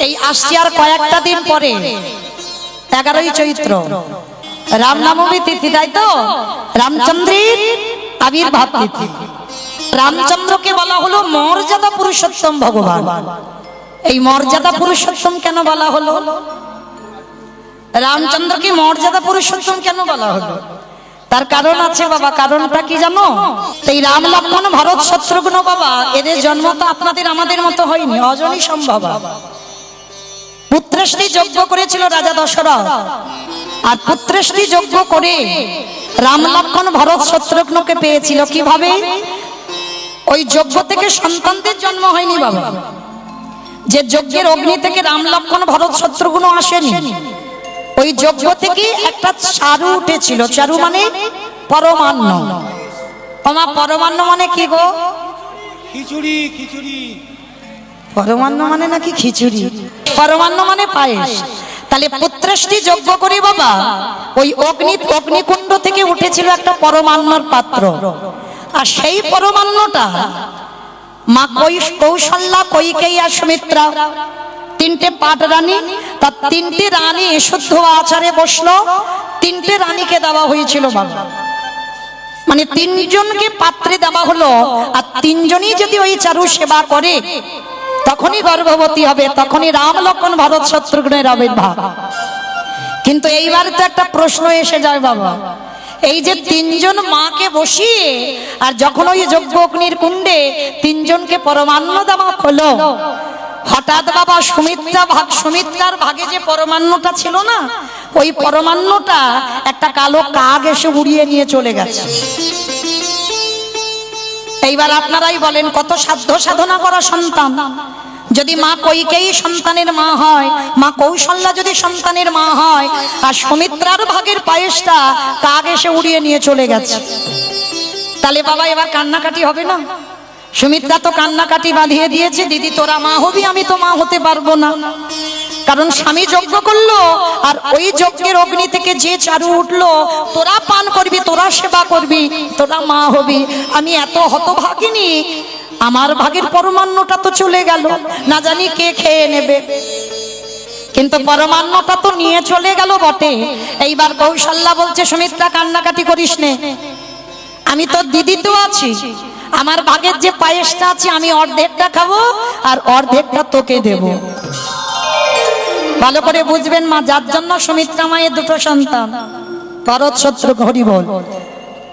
এই আসছে আর কয়েকটা দিন পরে 11ই চৈত্র রামনবমী তিথি, তাই তো? রামচন্দ্রের আবির্ভাব তিথি। রামচন্দ্রকে বলা হলো মর্যাদা পুরুষোত্তম ভগবান। এই মর্যাদা পুরুষোত্তম কেন বলা হলো? রামচন্দ্রকে মর্যাদা পুরুষোত্তম কেন বলা হলো? তার কারণ আছে বাবা। কারণটা কি জানো? এই রাম লক্ষ্মণ ভরত শত্রুঘ্ন বাবা, এদের জন্ম তো আপনাদের আমাদের মতো হয়নি, অজনী সম্ভব। পুত্রেষ্টি যজ্ঞ করেছিল রাজা দশরথ, আর পুত্রেষ্টি যজ্ঞ করে রাম লক্ষ্মণ ভরত শত্রুঘ্নকে পেয়েছিল। কিভাবে? ওই যজ্ঞ থেকে সন্তানদের জন্ম হয়নি বাবা। যে যজ্ঞের অগ্নি থেকে রাম লক্ষ্মণ ভরত শত্রুঘ্ন আসেনি, ওই যজ্ঞ থেকে একটা চারু উঠেছিল। চারু মানে পরমান্ন। ওমা, পরমান্ন মানে কি গো? খিচুড়ি। খিচুড়ি পরমান্ন মানে নাকি খিচুড়ি? পরমান্ন মানে পায়েস। তাহলে পুত্রেষ্টি যজ্ঞ করে বাবা ওই অগ্নিকুণ্ড থেকে উঠেছিল একটা পরমান্নর পাত্র। আর সেই পরমান্নটা মা কৌশল্যা, কৈকেয়ী আর সুমিত্রা, তিনটে পাট রানী, তার তিনটে রানী শুদ্ধ আচারে বসলো। তিনটে রানীকে দেওয়া হয়েছিল বাবা, মানে তিনজনকে পাত্রে দেওয়া হলো। আর তিনজনই যদি ওই চারু সেবা করে তখনই গর্ভবতী হবে, তখনই রাম লক্ষ্মণ ভরত শত্রুঘ্নের আবির্ভাব। কিন্তু এইবার তো একটা প্রশ্ন এসে যায় বাবা, এই যে তিনজন মাকে বসিয়ে আর যখন ওই যজ্ঞ অগ্নির কুণ্ডে তিনজনকে পরমান্ন দেওয়া হলো, হঠাৎ বাবা সুমিত্রার ভাগে যে পরমান্নটা ছিল না, ওই পরমান্নটা একটা কালো কাক এসে উড়িয়ে নিয়ে চলে গেছে। এইবার আপনারাই বলেন, কত সাধ্য সাধনা করা সন্তান। যদি মা কৈকেয়ী সন্তানের মা হয়, মা কৌশল্যা যদি সন্তানের মা হয়, আর সুমিত্রার ভাগের পায়েসটা কাক এসে উড়িয়ে নিয়ে চলে গেছে, তাহলে বাবা এবার কান্নাকাটি হবে না? সুমিত্রা তো কান্নাকাটি বাঁধিয়ে দিয়েছে, দিদি তোরা মা হবি, আমি তো মা হতে পারবো না। কারণ স্বামী যজ্ঞ করলো, আর ওই যজ্ঞের অগ্নি থেকে যে চারু উঠলো, তোরা পান করবি, তোরা সেবা করবি, তোরা মা হবি। আমি এত হতভাগিনী, আমার ভাগের পরমান্নটা তো চলে গেল, না জানি কে খেয়ে নেবে। কিন্তু পরমান্নটা তো নিয়ে চলে গেল বটে। এইবার কৌশল্যা বলছে, সুমিত্রা কান্নাকাটি করিস নে, আমি তোর দিদি তো আছি, আমার ভাগের যে পায়েসটা আছে আমি অর্ধেকটা খাবো আর অর্ধেকটা তোকে দেব। ভালো করে বুঝবেন মা, যার জন্য সুমিত্রা মায়ের দুটো সন্তান, ভরত শত্রুঘ্ন, হরি বল।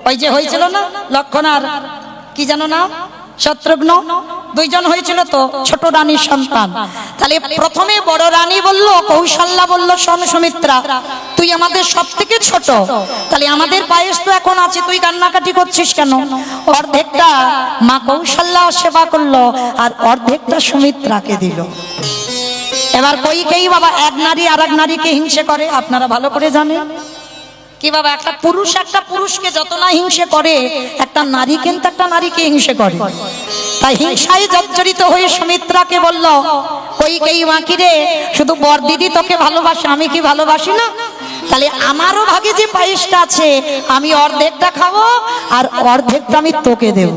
ওই যে হয়েছিল না লক্ষ্মণ আর কি জানো না শত্রুঘ্ন, দুইজন হয়েছিল তো ছোট রানীর সন্তান। তাহলে প্রথমে বড় রানী বলল, কৌশল্যা বলল, শোন সুমিত্রা, তুই আমাদের সব থেকে ছোট, তাহলে আমাদের পায়েস তো এখন আছে, তুই কান্নাকাটি করছিস কেন? অর্ধেকটা মা কৌশল্যা সেবা করলো আর অর্ধেকটা সুমিত্রাকে দিল। এবার কৈকেয়ী বাবা এক নারী আর এক নারীকে হিংসে করে, আপনারা ভালো করে জানেন। কি বাবা, একটা পুরুষকে যত না হিংসে করে, একটা নারী কিন্তু একটা নারীকে হিংসে করে। তাই হিংসায় জর্জরিত হয়ে সুমিত্রাকে বলল, কৈকেয়ী মা, কি রে, শুধু বর দিদি তোকে ভালোবাসে, আমি কি ভালোবাসি না? তাহলে আমারও ভাগে যে পায়েসটা আছে আমি অর্ধেকটা খাবো আর অর্ধেকটা আমি তোকে দেব।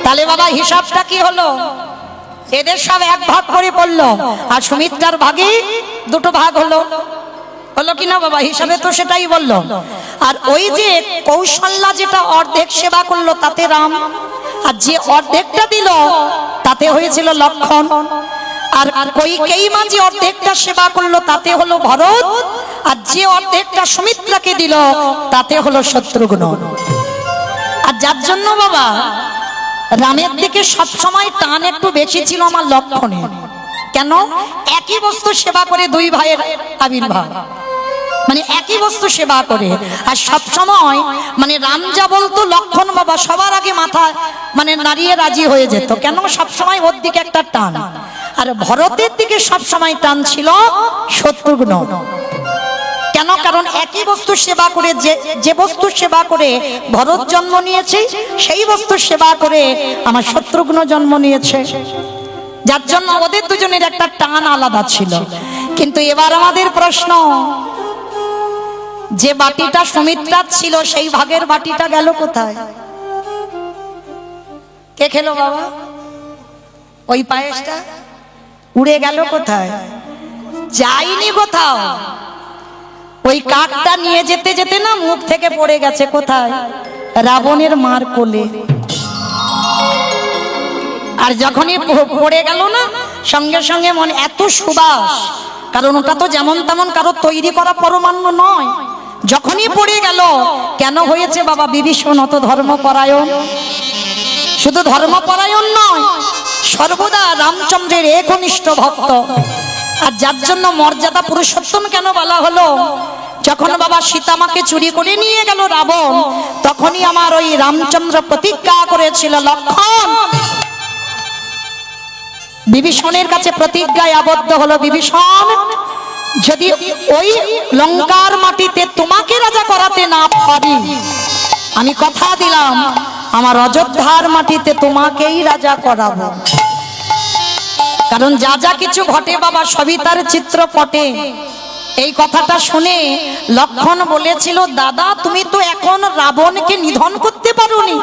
তাহলে বাবা হিসাবটা কি হলো? এদের সব এক ভাগ করে পড়লো, আর সুমিত্রার ভাগে দুটো ভাগ হলো। হলো কিনা বাবা? হিসাবে তো সেটাই বললো। আর ওই যে কৌশল্যা যেটা অর্ধেক সেবা করলো তাতে রাম, আর যে অর্ধেকটা দিল তাতে হয়েছিল লক্ষ্মণ, আর কৈকেয়ী মা যে অর্ধেকটা সেবা করলো তাতে হলো ভরত, আর যে অর্ধেকটা সুমিত্রাকে দিল তাতে হলো শত্রুঘ্ন। আর যার জন্য বাবা রামের দিকে সবসময় টান একটু বেশি ছিল আমার লক্ষ্মণের। কেন? একই বস্তু সেবা করে দুই ভাইয়ের আবির্ভাব, মানে একই বস্তু সেবা করে। আর সব সময় মানে রাম যা বলতো লক্ষ্মণ বাবা সবার আগে মাথা মানে নাড়িয়ে রাজি হয়ে যেত। কেন? সব সময় ওর দিকে একটা টান। আর ভরতের দিকে সব সময় টান ছিল শত্রুঘ্ন। কেন? কারণ একই বস্তু সেবা করে, যে বস্তু সেবা করে ভরত জন্ম নিয়েছে, সেই বস্তু সেবা করে আমার শত্রুঘ্ন জন্ম নিয়েছে, যার জন্য ওদের দুজনের একটা টান আলাদা ছিল। কিন্তু এবার আমাদের প্রশ্ন, যে বাটিটা সুমিত্রার ছিল সেই ভাগের বাটিটা গেল কোথায়? কে খেলো বাবা ওই পায়েসটা? উড়ে গেল কোথায়? যায়নি কোথাও। ওই কাকটা নিয়ে যেতে যেতে না মুখ থেকে পড়ে গেছে কোথায়? রাবণের মার কোলে। আর যখনই পড়ে গেল না, সঙ্গে সঙ্গে মনে এত সুবাস, কারণ ওটা তো যেমন তেমন কারো তৈরি করা পরমাণু নয়। যখনই পড়ে গেল, কেন হয়েছে বাবা? বিভীষণ অত ধর্মপরায়ণ, শুধু ধর্মপরায়ণ নয়, সর্বদা রামচন্দ্রের একনিষ্ঠ ভক্ত। আর যার জন্য মর্যাদা পুরুষোত্তম কেন বলা হলো? যখন বাবা সীতামাকে চুরি করে নিয়ে গেল রাবণ, তখনই আমার ওই রামচন্দ্র প্রতিজ্ঞা করেছিল, লক্ষণ বিভীষণের কাছে প্রতিজ্ঞায় আবদ্ধ হলো, বিভীষণ যদি ওই লঙ্কার মাটিতে তোমাকে রাজা করাতে না পারি, আমি কথা দিলাম আমার অযোধ্যার মাটিতে তোমাকেই রাজা করাবো। কারণ যা যা কিছু ঘটে বাবা সবই তার চিত্রপটে। এই কথাটা শুনে লক্ষণ বলেছিল, দাদা তুমি তো এখন রাবণকে নিধন করতে পারোনি,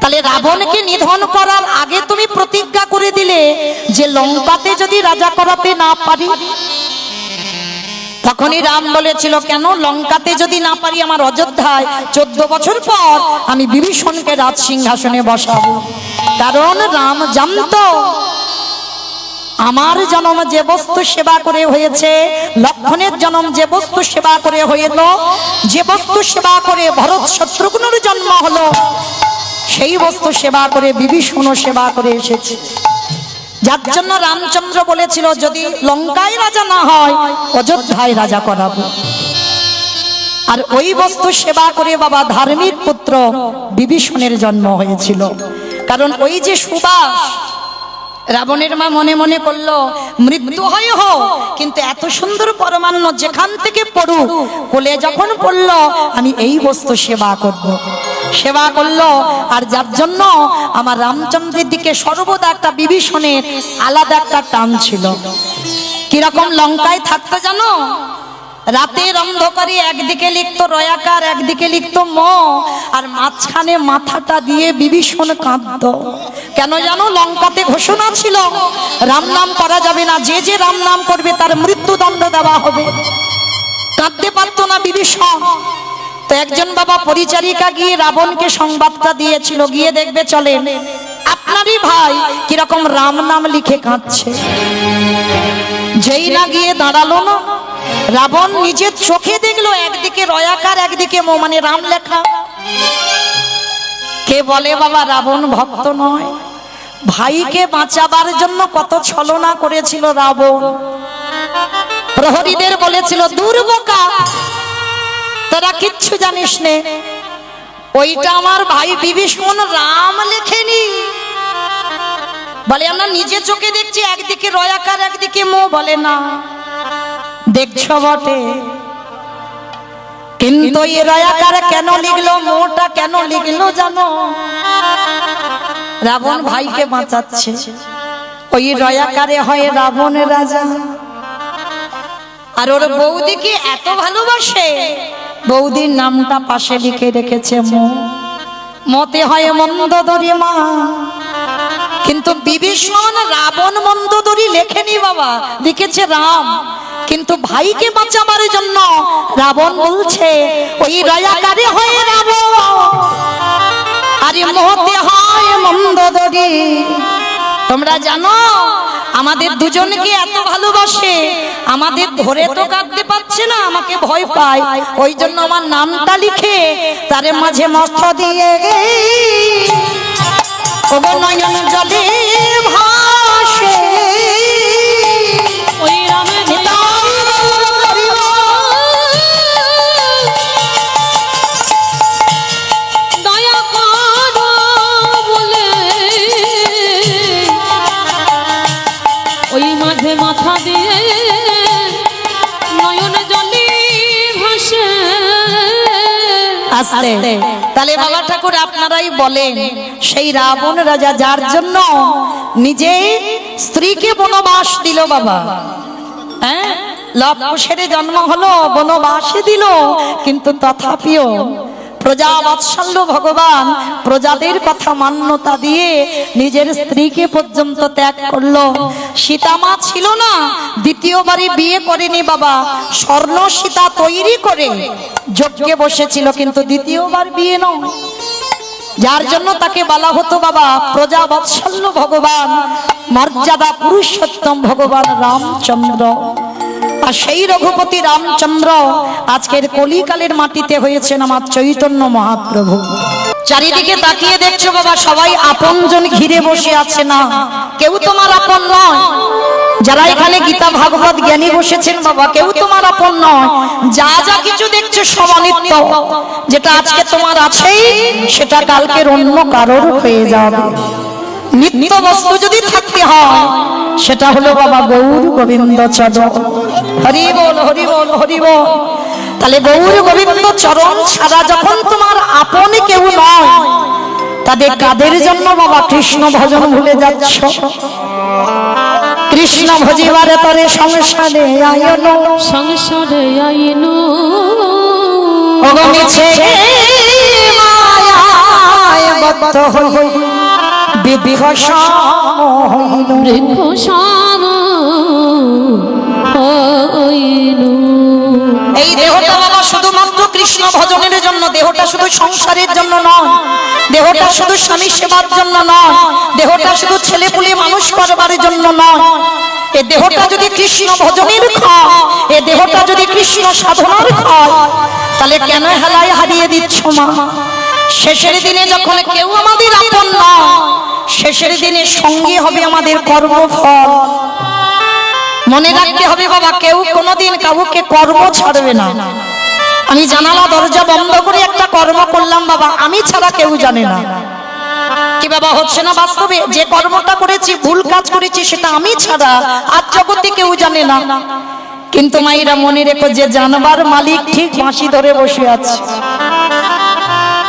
তাহলে রাবণকে নিধন করার আগে তুমি প্রতিজ্ঞা করে দিলে যে লঙ্কাতে যদি রাজা করাতে না পারি। তখনই রাম বলেছিল, কেন লঙ্কাতে যদি না পারি, আমার অযোধ্যায় 14 বছর পর আমি বিভীষণকে রাজ সিংহাসনে বসাবো। কারণ রাম জানতো আমার জন্ম যে বস্তু সেবা করে হয়েছে, লক্ষণের জন্ম যে বস্তু সেবা করে হইল, যে বস্তু সেবা করে ভরত শত্রুঘ্নের জন্ম হলো, সেই বস্তু সেবা করে বিভীষণ সেবা করে এসেছে। যার জন্য রামচন্দ্র বলেছিল, যদি লঙ্কায় রাজা না হয় অযোধ্যায় রাজা করাবো। আর ওই বস্তু সেবা করে বাবা ধার্মিক পুত্র বিভীষণের জন্ম হয়েছিল। কারণ ওই যে সুবাস, রাবণের মা মনে মনে করলো মৃত্যু হয় হোক, কিন্তু এত সুন্দর পরমান্ন যেখান থেকে পড়ুক, কোলে যখন পড়লো আমি এই বস্তু সেবা করব। সেবা করলো। আর যার জন্য আমার রামচন্দ্রের দিকে সর্বদা একটা বিভীষণের আলাদা একটা টান ছিল। কিরকম লঙ্কায় থাকতো জানো? রাতের অন্ধকারে একদিকে লিখতো রয়াকার, একদিকে লিখতো ম, আর মাঝখানে মাথাটা দিয়ে বিভীষণ কাঁদতো। কেন জানো? লঙ্কাতে ঘোষণা ছিল রাম নাম করা যাবে না, যে যে রাম নাম করবে তার মৃত্যুদণ্ড দেওয়া হবে। কাঁদতে পারতো না বিভীষণ। তো একজন বাবা পরিচারিকা গিয়ে রাবণকে সংবাদটা দিয়েছিল, গিয়ে দেখবে চলেন আপনারই ভাই কিরকম রাম নাম লিখে কাঁদছে। যেই না গিয়ে দাঁড়ালো না, রাবণ নিজের চোখে দেখলো একদিকে রয়াকার একদিকে ম, মানে রাম লেখা। কে বলে বাবা রাবণ ভক্ত নয়? ভাইকে বাঁচাবার জন্য কত ছলনা করেছিল রাবণ। প্রহরীদের বলেছিল, দুর্বোকা তোরা কিচ্ছু জানিস নে, ওইটা আমার ভাই বিভীষণ রাম লেখেনি। বলে আমরা নিজে চোখে দেখছি একদিকে রয়াকার একদিকে মো। বলে না, দেখছো বটে, কিন্তু এই রয়াকার কেন লিখলো, মোটা কেন লিখলো জানো? রাবণ ভাইকে বাঁচাচ্ছে। ওই রয়াকারে হয় রাবণ রাজা। আর ওর বৌদিকে এত ভালোবাসে, বৌদির নামটা পাশে লিখে রেখেছে মো। মতে হয় মন্দোদরী মা। কিন্তু বিভীষণ রাবণ মন্দোদরী লেখেনি বাবা, লিখেছে রাম। কিন্তু ভাইকে বাঁচাবার জন্য রাবণ বলছে ওই রয়াকারে হয় রাবণ, আরে মতে হয় মন্দোদরী। তোমরা জানো আমাদের দুজনকে এত ভালোবাসে, আমাদের ধরে তো কাঁদতে পারছে না, আমাকে ভয় পায়, ওই জন্য আমার নামটা লিখে তারে মাঝে মস্ত দিয়ে নয়ন জলে ভাসে ওই রামের দয়া করো বলে ওই মাঝে মাথা দিয়ে নয়ন জলে ভাসে। আস্তে তাহলে বাবা ঠাকুর আপনারাই বলেন, সেই রাবণ রাজা যার জন্য নিজে স্ত্রীকে বনবাস দিল বাবা, হ্যাঁ লব কুশের জন্ম হলো, বনবাসে দিল, কিন্তু তথাপিও প্রজা বাৎসল্য ভগবান প্রজাদের কথা মান্যতা দিয়ে নিজের স্ত্রীকে পর্যন্ত ত্যাগ করলো। সীতা মা ছিল না, দ্বিতীয়বারই বিয়ে করেনি বাবা, স্বর্ণ সীতা তৈরি করে যজ্ঞে বসেছিল, কিন্তু দ্বিতীয়বার বিয়ে নয়। যার জন্য তাকে বলা হতো বাবা প্রজা বাৎসল্য ভগবান, মর্যাদা পুরুষোত্তম ভগবান রামচন্দ্র। আর সেই রঘুপতি রামচন্দ্র আজকের কলিকালের মাটিতে হয়েছেন আমার চৈতন্য মহাপ্রভু। চারিদিকে তাকিয়ে দেখছো বাবা, সবাই আপনজন ঘিরে বসে আছে না, কেউ তোমার আপন নয়। যারা এখানে গীতা ভাগবত জ্ঞানী বসেছেন বাবা, কেউ তোমার আপন নয়। যা যা কিছু দেখছো সব অনিত্য। যেটা আজকে তোমার আছেই সেটা কালকের অন্য কারোর হয়ে যাবে। নিত্য বস্তু যদি থাকতে হয় সেটা হলো বাবা গৌর গোবিন্দ চরণ। হরি বল হরি বল হরি বল। তাহলে গৌর গোবিন্দ চরণ ছাড়া যখন তোমার আপন কেউ নয়, তাদের কাদের জন্য বাবা কৃষ্ণ ভজন ভুলে যাচ্ছ? কৃষ্ণ ভজিবারে তরে সংসারে আয়নো, সংসারে আইনু অগমিছে মায়ায় বদ্ধ হই বিভীষণ হইল। বৃক্ষ শ্যাম হইনু। এই দেহটা বাবা শুধুমাত্র কৃষ্ণ ভজনের জন্য, দেহটা শুধু সংসারের জন্য নয়, দেহটা শুধু স্বামী সেবার জন্য নয়, দেহটা শুধু ছেলে পুলে মানুষ করবার জন্য নয়। এ দেহটা যদি কৃষ্ণ ভজনের খায়, এ দেহটা যদি কৃষ্ণ সাধনার খায়, তাহলে কেন হেলায় হারিয়ে দিচ্ছ মা? শেষের দিনে যখন কেউ আমাদের আপন নয়, শেষের দিনে সঙ্গী হবে আমাদের কর্মফল। মনে রাখতে হবে বাবা, কেউ কোনোদিন কাউকে কর্ম ছাড়বে না। আমি জানালা দরজা বন্ধ করে একটা কর্ম করলাম বাবা, আমি ছাড়া কেউ জানে না। কি বাবা হচ্ছে না বাস্তবে? যে কর্মটা করেছি, ভুল কাজ করেছি, সেটা আমি ছাড়া আর জগতে কেউ জানে না। কিন্তু মায়েরা মনে রেখো, যে জানবার মালিক ঠিক ফাঁসি ধরে বসে আছে।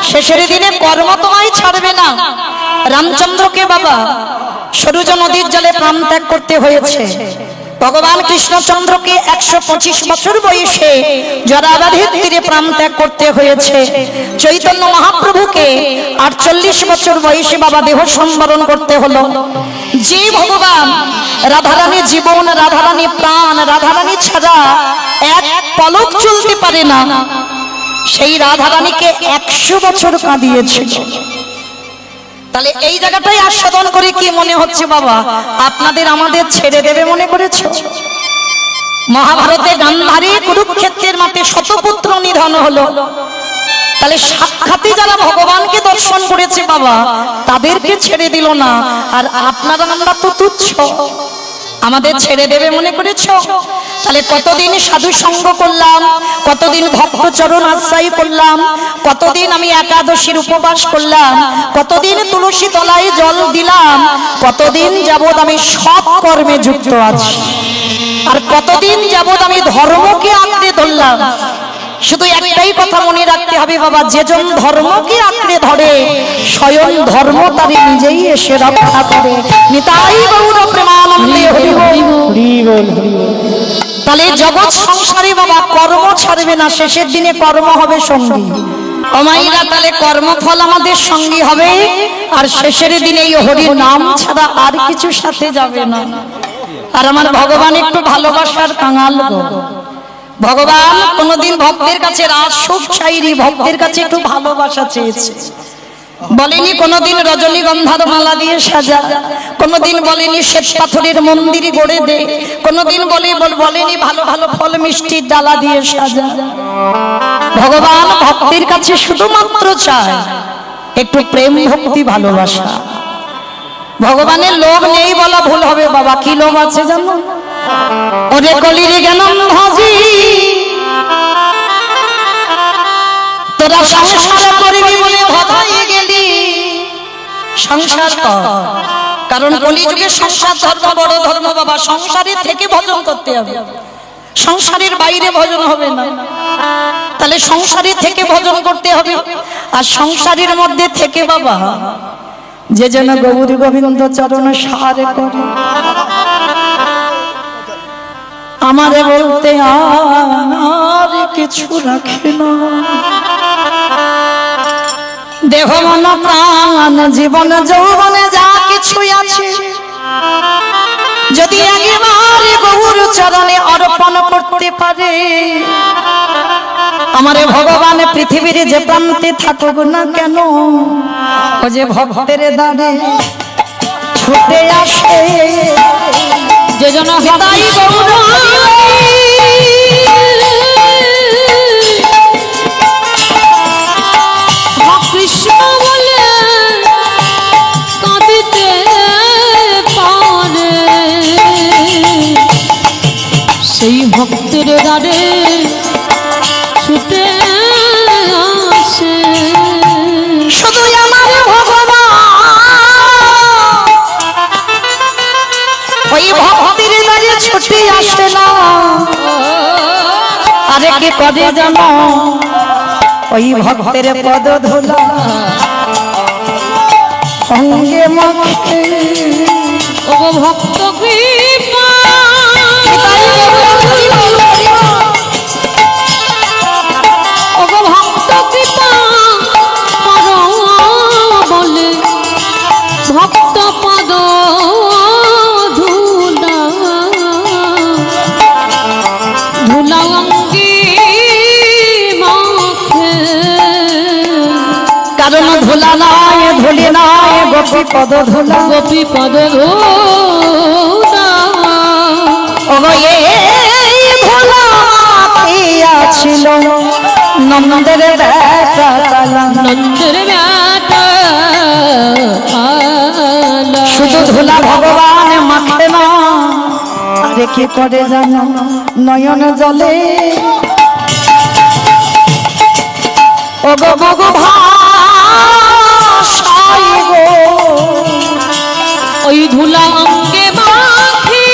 শেষের দিনে কর্ম তোমায় ছাড়বে না। রামচন্দ্রকে বাবা সরুজ নদীর জলে প্রাণ ত্যাগ করতে হয়েছে। ভগবান কৃষ্ণচন্দ্রকে 125 বছর বয়সে জরাবাড়ির তীরে প্রাণ ত্যাগ করতে হয়েছে। চৈতন্য মহাপ্রভুকে 48 বছর বয়সে বাবা দেহ সম্বরণ করতে হলো। যে ভগবান রাধারানী জীবন, রাধারানী প্রাণ, রাধারানী ছাড়া এক পলক চলতে পারে না, সেই রাধারানীকে 100 বছর কাঁদিয়েছিল। তাহলে এই জায়গাটাই আস্বাদন করে কি মনে হচ্ছে বাবা, আপনাদের আমাদের ছেড়ে দেবে মনে করেছ? মহাভারতে গান্ধারী কুরুক্ষেত্রের মাঠে শতপুত্র নিধন হলো। তাহলে সাক্ষাতে যারা ভগবানকে দর্শন করেছে বাবা, তাদেরকে ছেড়ে দিল না। আর আপনারা আমরা তো তুচ্ছ, আমাদের ছেড়ে দেবে মনে করেছ? তাহলে কতদিন সাধু সঙ্গ করলাম, কতদিন ভক্ত চরণ আশ্রয় করলাম, কতদিন আমি একাদশীর উপবাস করলাম, কতদিন তুলসী তলায় জল দিলাম, কতদিন যাবৎ আমি সৎ কর্মে যুক্ত আছি, আর কতদিন যাবৎ আমি ধর্মকে আঁকড়ে ধরলাম। শুধু একটাই কথা মনে রাখতে হবে বাবা, যেজন ধর্মকে আঁকড়ে ধরে স্বয়ং ধর্ম তারে নিজেই এসে রক্ষা করে। নিতাই গৌর প্রেমানন্দে হরি বল। তাহলে জগৎ সংসারে বাবা কর্ম ছাড়বে না, শেষের দিনে কর্ম হবে সঙ্গী। অমাইরা তাহলে কর্মফল আমাদের সঙ্গী হবে, আর শেষের দিনে এই হরির নাম ছাড়া আর কিছু সাথে যাবে না। আর আমার ভগবান একটু ভালোবাসার কাঙাল গো। ভগবান কোনদিন ভক্তের কাছে রাজ সুখ চাইনি, ভক্তের কাছে একটু ভালোবাসা চেয়েছে। বলেনি কোনদিন রজনীগন্ধার মালা দিয়ে সাজা, কোনদিন বলেনি শ্বেত পাথরের মন্দির গড়ে দে, কোনদিন বলেনি ভালো ভালো ফল মিষ্টির ডালা দিয়ে সাজা। ভগবান ভক্তের কাছে শুধুমাত্র চায় একটু প্রেম ভক্তি ভালোবাসা। ভগবানের লোভ নেই বলা ভুল হবে বাবা, কি লোভ আছে জানো? ওরে কলির জ্ঞানম ভাজি, তোরা সংসার করবি বলে ভবাই গেলি। সংসার কর, কারণ কলিযুগে সংসার ধর্ম বড় ধর্ম বাবা। সংসারের থেকে ভজন করতে হবে, সংসারের বাইরে ভজন হবে না। তাহলে সংসারের থেকে ভজন করতে হবে, আর সংসারের মধ্যে থেকে বাবা যে যেন গৌর গোবিন্দ চরণ সার করে। আমারে বলতে আর কিছু রাখে না, দেহ মন প্রাণ জীবন যৌবনে যা কিছু আছে যদি একবারে গৌর চরণে অর্পণ করতে পারে, আমারে ভগবান পৃথিবীর যে প্রান্তে থাকুক না কেন, ও যে ভক্তের দ্বারে ছুটে আসে, যে জন তাই গৌর কৃষ্ণ বলে কাঁদিতে পারে, সেই ভক্তের দ্বারে ছুটে আসে। শুধু আমার ভগবান ওই ভক্তির দ্বারে ছুটে আসে না, আরে কি করে জানো, ওই ভক্তের পদ ধুলা অঙ্গে মাখে। ও ভক্ত কৃপা ও ভক্ত কৃপা করো বলে ভক্ত পদ ধুলা ধুলা অঙ্গে মাখে। কারণ ধুলা নয় ধুলি নয় গোপী পদ ধুলা, গোপী পদ ধুলা ওগো এই ধুলা ছিল নন্দের বেটা কালা, নন্দের বেটা কালা। শুধু ধুলা ভগবান মাখে না, আরে কি করে জানো, নয়ন জলে ওগো গগো ভাষাই গো, ওই ধুলা অঙ্গে মাখি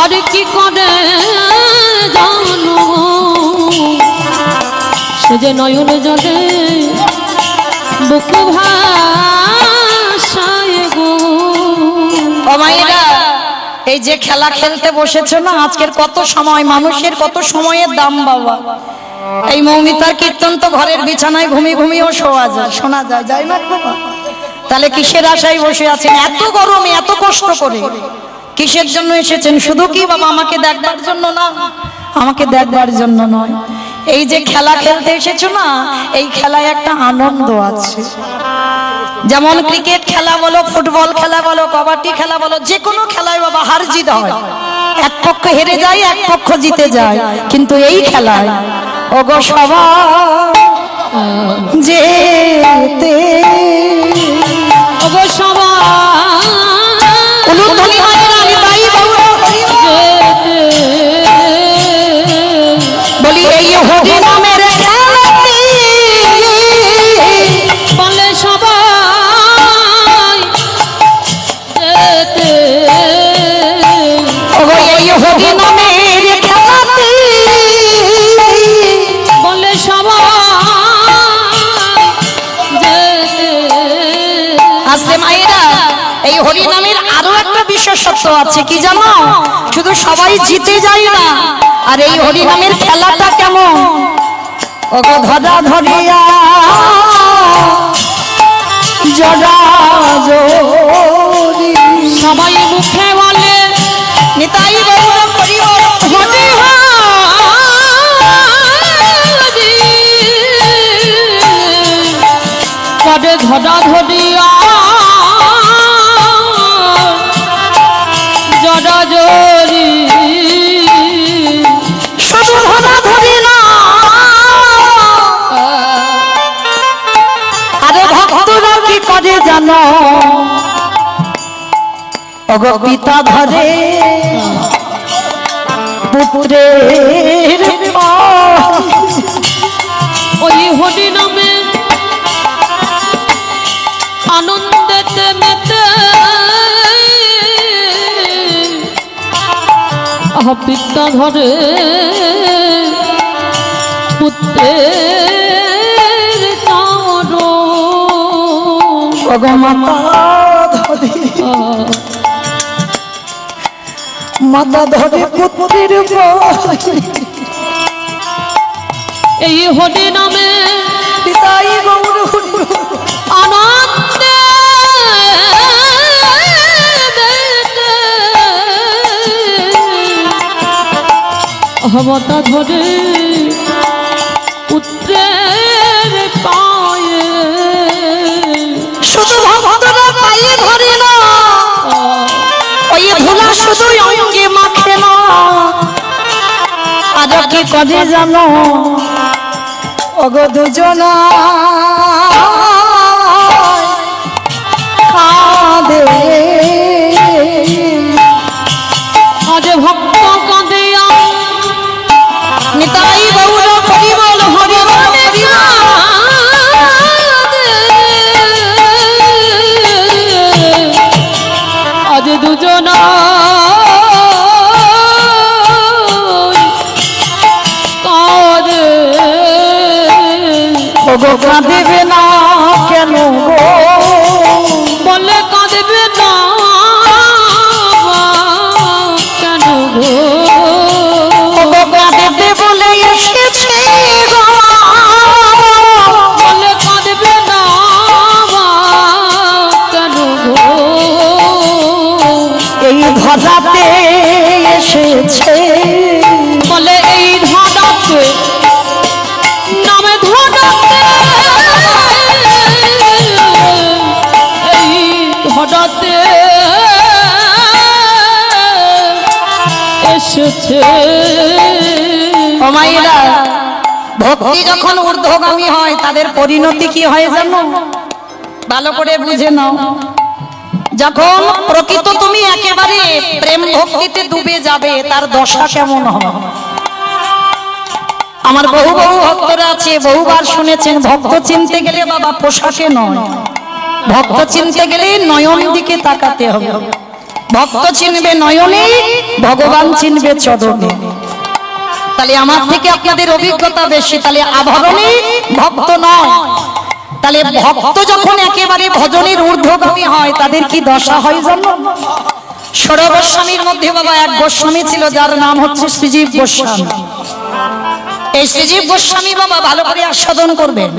আর কি করে জানো, সে যে নয়ন জলে বুক ভাষায় গো। ও মায়েরা, এই যে খেলা খেলতে বসেছো না, আজকের কত সময়, মানুষের কত সময়ের দাম বাবা। এই মৌমিতার কীর্তন তো ঘরের বিছানায় ঘুমিয়ে ঘুমিয়েও শোয়া যায়, শোনা যায়, যায় না বাবা? তাহলে কিসের আশায় বসে আছেন এত গরমে, এত কষ্ট করে? কিসের জন্য এসেছেন? শুধু কি বাবা আমাকে দেখবার জন্য না, আমাকে দেখবার জন্য নয়। এই যে খেলা খেলতে এসেছো না, এই খেলায় একটা আনন্দ আছে। যেমন ক্রিকেট খেলা বলো, ফুটবল খেলা বলো, কবাডি খেলা বলো, যে কোনো খেলায় বাবা হার জিত হয়, এক পক্ষ হেরে যায় এক পক্ষ জিতে যায়, কিন্তু এই খেলায় ওগো সবাই যেতে ওগো সবাই উলুধ্বনি হয় না, আমি তাই বলবো। বলি এই হরি নামের খেলাতে বলে সবাই যেতে, ওগো এই হরি নামের খেলাতে বলে সবাই যেতে। আসলে মায়েরা, এই হরি নামের আরো একটা বিশেষত্ব আছে, কি জানো? শুধু সবাই জিতে যায় না, আর এই হরি নামের খেলাটা কেমন, ওগো ধরা ধরিয়া জড়া জড়ি, সবাই মুখে বলে নিতাই গৌর করিও হরি হরি, পরে ধরা ধরিয়া জড়া জড়ি। শুধু ধরা ধরি না, আরে ভক্তরা কি করে জানো, ওগো পিতা ধরে পুত্রের পায়, ওই হরি নামে আনন্দেতে মেতে পিতা ধরে পুত্রের চরণ, ওগো মাতা ধরে মাতা ধরে পুত্রের এই হরি নামে পিতাই গৌর আনন্দে মাতা ধরে পুত্রের পায়ে শুধু ভক্তরা পায়ে ধরে না, ওই ধুলা শুধু অঙ্গে মাখে না, আজ কি করে জানো ওগো দুজনা কাঁদে, আজ ভক্ত কাঁদিয়া নিতাই গৌর হরিবল হরিবল হরিবল। আজ দুজনা কাঁদে ওগো কাঁদিবে না কেন গো, বলে কাঁদবে না কেন গো, ওগো কাঁদিবে বলে এসেছে গো, বলে কাঁদবে না কেন গো, এই ধরাতে এসেছে, বলে এই ধরাতে নামে ধরাতে এই ধরাতে এসেছে। ও মায়েরা, ভক্তি যখন ঊর্ধ্বগামী হয় তাদের পরিণতি কি হয় জানো, ভালো করে বুঝে নাও। যখন প্রকৃত তুমি একেবারে প্রেম ভক্তিতে ডুবে যাবে তার দশা কেমন হবে। আমার বহু বহু ভক্তরা আছে, বহুবার শুনেছেন ভক্ত চিনতে গেলে বাবা পোশাকে নয়, ভক্ত চিনতে গেলে নয়ন দিকে তাকাতে হবে। ভক্ত চিনবে নয়নে, ভগবান চিনবে চরণে। তাহলে আমার থেকে আপনাদের অভিজ্ঞতা বেশি, তাহলে আভরণে ভক্ত নয়। তাহলে ভক্ত যখন একেবারে ভজনের ঊর্ধ্বগামী হয় তাদের কি দশা হয় জানো। ষোড় গোস্বামীর মধ্যে বাবা এক গোস্বামী ছিল যার নাম হচ্ছে শ্রীজীব গোস্বামী। এই শ্রীজীব গোস্বামী বাবা ভালো করে আস্বাদন করবেন।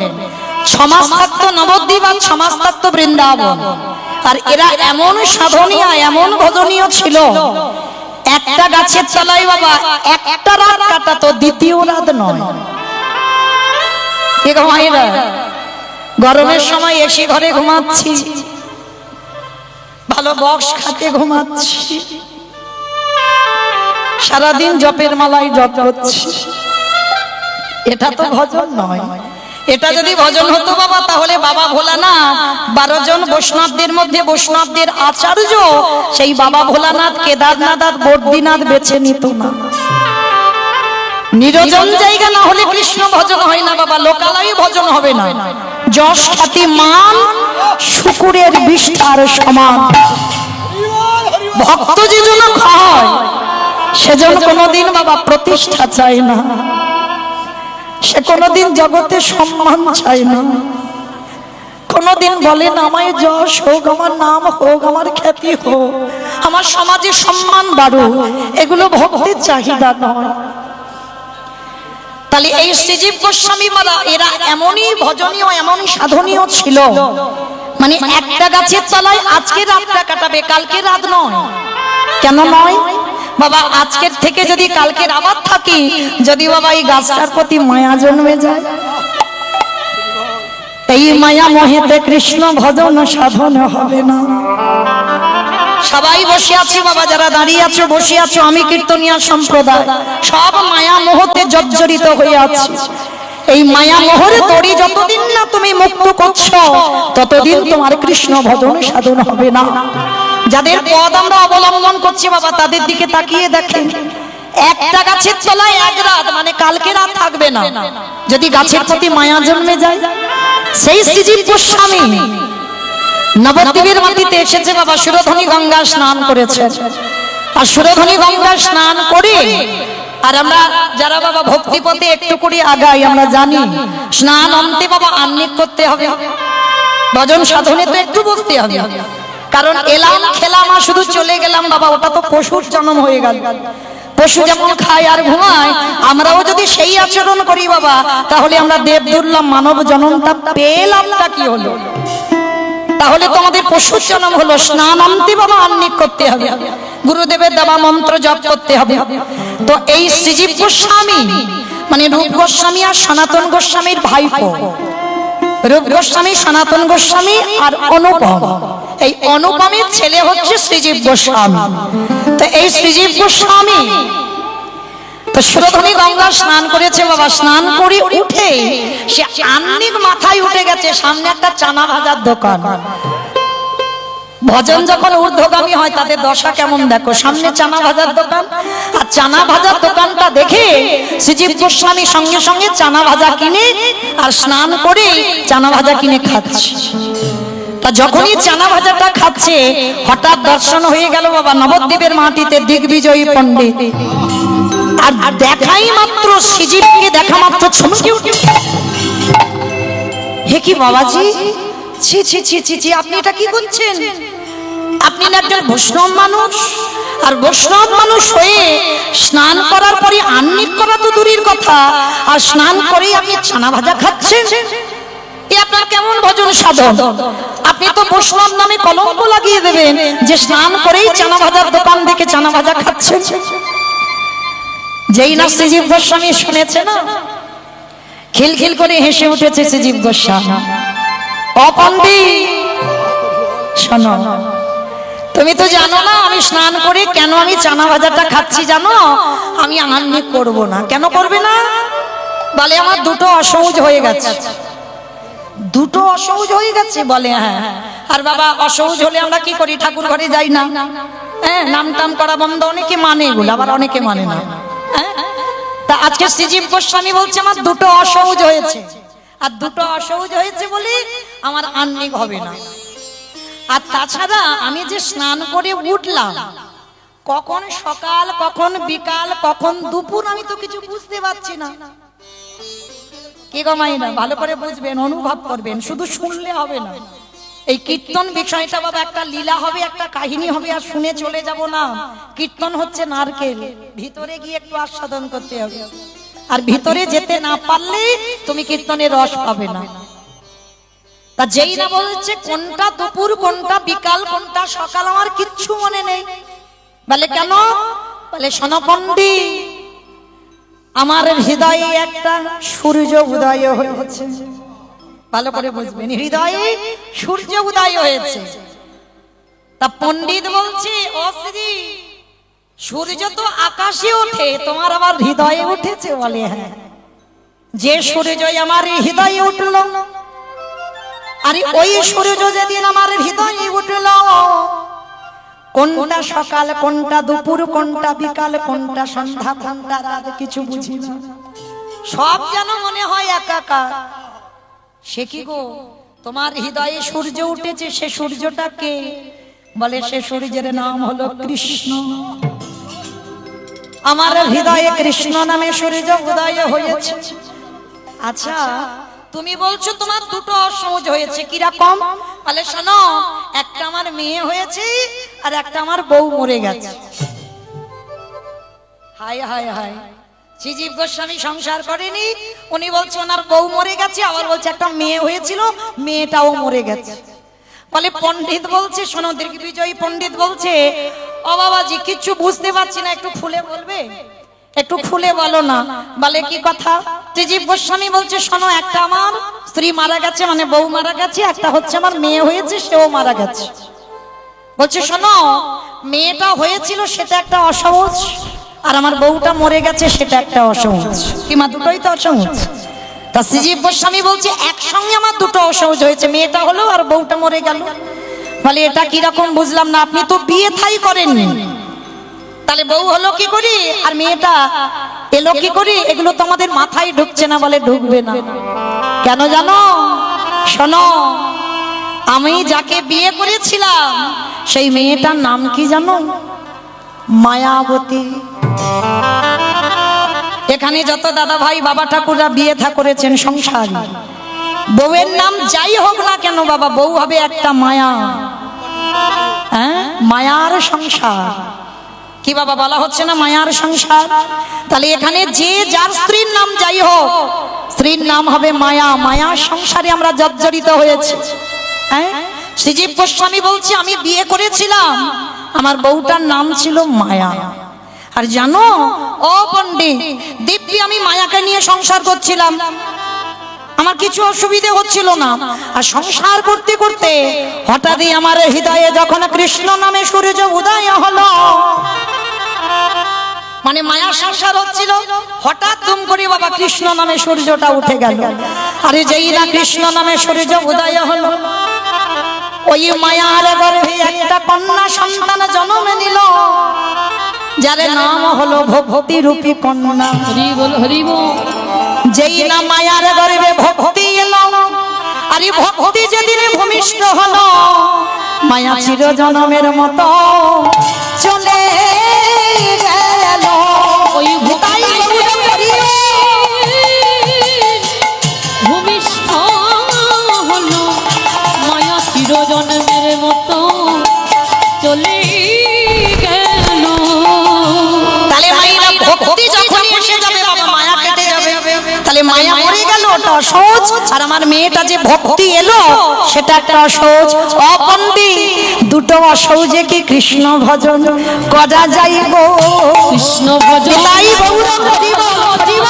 সমাজ থাকতো নবদ্বীপ আর সমাজ থাকতো বৃন্দাবন, আর এরা এমন সাধনীয় এমন ভজনীয় ছিল, একটা গাছের তলায় বাবা একটা রাত কাটাতো, দ্বিতীয় রাত নয়। কে গো মায়েরা, গরমের সময় এসে ঘরে ঘুমাচ্ছি, ভালো বক্স খাতে ঘুমাচ্ছি, সারাদিন জপের মালাই জপ করছি, এটা তো ভজন নয়। এটা যদি ভজন হতো বাবা তাহলে বাবা ভোলানাথ 12 জন বৈষ্ণবদের মধ্যে বৈষ্ণবদের আচার্য সেই বাবা ভোলানাথ কেদারনাথ আর বদ্রীনাথ বেছে নিত না। নিরজন জায়গা না হলে কৃষ্ণ ভজন হয় না বাবা, লোকালয়ে ভজন হবে না। যশ খ্যাতি মান শুকুরের বিষ্ঠার সমান। ভক্ত যে জন্য খায় সেজন্য কোনোদিন বাবা প্রতিষ্ঠা চায় না, সে কোনোদিন জগতে সম্মান চায় না, কোনোদিন বলে না আমায় যশ হোক, আমার নাম হোক, আমার খ্যাতি হোক, আমার সমাজে সম্মান বাড়ুক, এগুলো ভক্তের চাহিদা নয়। তাহলে এই শ্রীজীব গোস্বামী বাবা এরা এমনই ভজনীয় এমনই সাধনীয় ছিল, মানে একটা গাছের তলায় আজকে রাতটা কাটাবে, কালকে রাত নয়। কেন নয় বাবা, আজকের থেকে যদি কালকের আবার থাকি, যদি বাবা এই গাছটার প্রতি মায়া জন্মে যায়, এই মায়া মোহেতে কৃষ্ণ ভজন সাধন হবে না। সবাই বসে আছে বাবা, যারা দাঁড়িয়ে আছো বসে আছো, আমি কীর্তনিয়া সম্প্রদায় সব মায়া মোহতে জর্জরিত হয়ে আছে। এই মায়া মোহরে দড়ি যতদিন না তুমি মুক্ত করছো ততদিন তোমার কৃষ্ণ ভজন সাধন হবে না। যাদের পদ আমরা অবলম্বন করছি বাবা তাদের দিকে তাকিয়ে দেখেন, একটা গাছের তলায় এক রাত, মানে কালকে রাত থাকবে না। যদি গাছের প্রতি মায়া জন্মে যায়, সেই শ্রীজীব গোস্বামী নবদ্বীপের মাটিতে এসেছে বাবা, সুরধনী গঙ্গা স্নান করেছে। আর সুরধনী গঙ্গা স্নান করে আর আমরা যারা বাবা ভক্তি পথে একটু করে আগাই, আমরা জানি স্নান অন্তে বাবা আহ্নিক করতে হবে, ভজন সাধনে তো একটু বসতে হবে। কারণ এলাম খেলাম আর শুধু চলে গেলাম বাবা, ওটা তো পশুর জন্ম হয়ে গেল। পশু যেমন খায় আর ঘুমায়, আমরাও যদি সেই আচরণ করি বাবা, তাহলে আমরা দেব দুর্লভ মানব জন্মটা পেলামটা কি হলো? তাহলে তো আমাদের পশুর জন্ম হলো। স্নান আনতে বাবা আহ্নিক করতে হবে, গুরুদেবের দেওয়া মন্ত্র জপ করতে হবে। তো এই শ্রীজীব গোস্বামী মানে রূপ গোস্বামী আর সনাতন গোস্বামীর ভাইপো। রূপ গোস্বামী, সনাতন গোস্বামী আর অনুপম, এই অনুপমের ছেলে হচ্ছে শ্রীজীব গোস্বামী। তো এই শ্রীজীব গোস্বামী তো সুরধনী গঙ্গা স্নান করেছে বাবা। স্নান করে উঠে সে আহ্নিক মাথায় উঠে গেছে, সামনে একটা চানা ভাজার দোকান। ভজন যখন ঊর্ধ্বগামী হয় তাদের দশা কেমন দেখো, সামনে চানা ভাজার দোকান। আর চানা ভাজার দোকানটা দেখে শ্রীজীব গোস্বামী সঙ্গে সঙ্গে চানা ভাজা কিনে আর স্নান করে চানা ভাজা কিনে খাচ্ছে। তা যখনই চানা ভাজাটা খাচ্ছে, হঠাৎ দর্শন হয়ে গেল বাবা নবদ্বীপের মাটিতে দিগ্বিজয়ী পণ্ডিত। আর দেখাই মাত্র শ্রীজীবকে দেখা মাত্র চমকে উঠে, হে কি বাবাজি, ছি ছি ছি ছি ছি, আপনি এটা কি করছেন? আপনি না একজন বৈষ্ণব মানুষ, আর বৈষ্ণব মানুষ হয়ে স্নান করার পরে আহ্নিক করা তো দূরের কথা, আর স্নান করেই আপনি চানা ভাজা খাচ্ছেন। এ আপনার কেমন ভজন সাধন? আপনি তো বৈষ্ণব নামে কলঙ্ক লাগিয়ে দেবেন যে স্নান করেই চানা ভাজার দোকান দেখে চানা ভাজা খাচ্ছেন। যেই না শ্রীজীব গোস্বামী শুনেছে না, খিলখিল করে হেসে উঠেছে শ্রীজীব গোস্বামী। অপণ্ডিত শোনো, তুমি তো জানো না আমি স্নান করে কেন আমি চানা ভাজাটা খাচ্ছি জানো? আমি আহ্নিক করব না। কেন করবে না? বলে আমার দুটো অসহজ হয়ে গেছে। দুটো অসহজ হয়ে গেছে বলে, হ্যাঁ। আর বাবা অসহজ হলে আমরা কি করি? ঠাকুর ঘরে যাই না, হ্যাঁ, নাম টাম করা বন্ধ। অনেকে মানে এগুলো, আবার অনেকে মানে না। তা আজকে শ্রীজীব গোস্বামী বলছে আমার দুটো অসহজ হয়েছে, আর দুটো অসহজ হয়েছে বলে আমার আহ্নিক হবে না। আর তাছাড়া আমি যে স্নান করে উঠলাম, কখন সকাল, কখন বিকাল, কখন দুপুর, আমি তো কিছু বুঝতে পারছি না। কে গমাই না, ভালো করে বুঝবেন, অনুভব করবেন, শুধু শুনলে হবে না। এই কীর্তন বিষয়টা বাবা একটা লীলা হবে, একটা কাহিনী হবে, আর শুনে চলে যাব না। কীর্তন হচ্ছে নারকেল, ভিতরে গিয়ে একটু আস্বাদন করতে হবে। আর ভিতরে যেতে না পারলে তুমি কীর্তনের রস পাবে না। তা যেই না বলছে কোনটা দুপুর, কোনটা বিকাল, কোনটা সকাল, আমার কিচ্ছু মনে নেই। বলে কেন? বলে শোনো পণ্ডিত, আমার হৃদয়ে একটা সূর্য উদয় হয়েছে। ভালো করে বুঝবেন, হৃদয়ে সূর্য উদয় হয়েছে। তা পণ্ডিত বলছে ও শ্রী, সূর্য তো আকাশে ওঠে, তোমার আবার হৃদয়ে উঠেছে? বলে হ্যাঁ। যে সূর্য আমার হৃদয়ে উঠল, আরে ওই সূর্য যেদিন আমার হৃদয়ে উঠল, কোনটা সকাল, কোনটা দুপুর, কোনটা বিকাল, কোনটা সন্ধ্যা, কোনটা রাত, কিছু বুঝি না। সব যেন মনে হয় একাকার। সে কি গো, তোমার হৃদয়ে সূর্য উঠেছে, সে সূর্যটা কে? বলে সে সূর্যের নাম হলো কৃষ্ণ। আমার হৃদয়ে কৃষ্ণ নামে সূর্য উদয় হয়েছে। আচ্ছা, তুমি বলছো তোমার দুটো অসহজ হয়েছে, কিরকম? বলে শোনো, একটা আমার মেয়ে হয়েছে আর একটা আমার বউ মরে গেছে। হায় হায় হায়, শ্রীজীব গোস্বামী সংসার করেনি, উনি বলছে ওনার বউ মরে গেছে, আবার বলছে একটা মেয়ে হয়েছিল, মেয়েটাও মরে গেছে। বলে পণ্ডিত বলছে, শোনো, দিগ্বিজয়ী পণ্ডিত বলছে, ও বাবাজি কিচ্ছু বুঝতে পারছি না, একটু খুলে বলবে? একটু খুলে বলো না। বলে কি কথা? শ্রীজীব গোস্বামী বলছে শোনো, একটা আমার স্ত্রী মারা গেছে, মানে বউ মারা গেছে, একটা হচ্ছে আমার মেয়ে হয়েছে, সেও মারা গেছে। বলছে শোনো, মেয়েটা হয়েছিল সেটা একটা অসহজ, আর আমার বউটা মরে গেছে সেটা একটা অসহজ। কি মা, দুটোই তো অসহজ। তা শ্রীজীব গোস্বামী বলছে একসঙ্গে আমার দুটো অসহজ হয়েছে, মেয়েটা হলো আর বউটা মরে গেল। বলে এটা কিরকম বুঝলাম না, আপনি তো বিয়ে থাই করেননি, তাহলে বউ হলো কি করি আর মেয়েটা এলো কি করি? এগুলো তো আমাদের মাথায় ঢুকছে না। বলে ঢুকবে না কেন জানো? শোনো, আমি যাকে বিয়ে করেছিলাম সেই মেয়েটার নাম কি জানো? মায়াবতী। এখানে যত দাদা ভাই বাবা ঠাকুররা বিয়ে থা করেছেন সংসারী, বউয়ের নাম যাই হোক না কেন বাবা, বউ হবে একটা মায়া। হ্যাঁ, মায়ার সংসার। কি বাবা বলা হচ্ছে না মায়ার সংসার? তাহলে এখানে যে যার স্ত্রীর নাম যাই হোক, স্ত্রীর নাম হবে মায়া। মায়ার সংসারে আমরা জর্জরিত হয়েছি। হ্যাঁ, শ্রীজীব গোস্বামী বলছে আমি বিয়ে করেছিলাম, আমার বউটার নাম ছিল মায়া। আর জানো ও পণ্ডিত, দিব্যি আমি মায়াকে নিয়ে সংসার করছিলাম, আমার কিছু অসুবিধে হচ্ছিল না। আর সংসার করতে করতে হঠাৎই আমার হৃদয়ে যখন কৃষ্ণ নামে সূর্য উদয় হলো, মানে মায়া সংসার হচ্ছিল, হঠাৎ দুম করে বাবা কৃষ্ণ নামে সূর্যটা উঠে গেল। আরে যেই না কৃষ্ণ নামে সূর্য উদয় হলো, ওই মায়ার গর্ভে একটা কন্যা সন্তান জন্ম নিল, যার নাম হলো ভক্তি রূপী কন্যা। হরি বল হরি বল। যেই না মায়ার গর্ভে ভক্তি এলো, আরে ভক্তি যেদিন ভূমিষ্ঠ হলো, মায়া চির জনমের মতো চলে গেল। ওই তাই ভূমিষ্ঠ হলো, মায়া চিরজন্মের মতো চলে গেল। তাহলে মায়েরা ভক্তি যখনই এসে যাবে বাবা মায়া কেটে যাবে, তাহলে মায়া মরে গেল, ওটা সহজ। আর আমার মেয়েটা যে ভক্তি এলো সেটা একটা সহজ। অপন্ডি দুটো অসহজে কি কৃষ্ণ ভজন করা যাইব? কৃষ্ণ ভজন তাই গৌরব হরিব হরিব,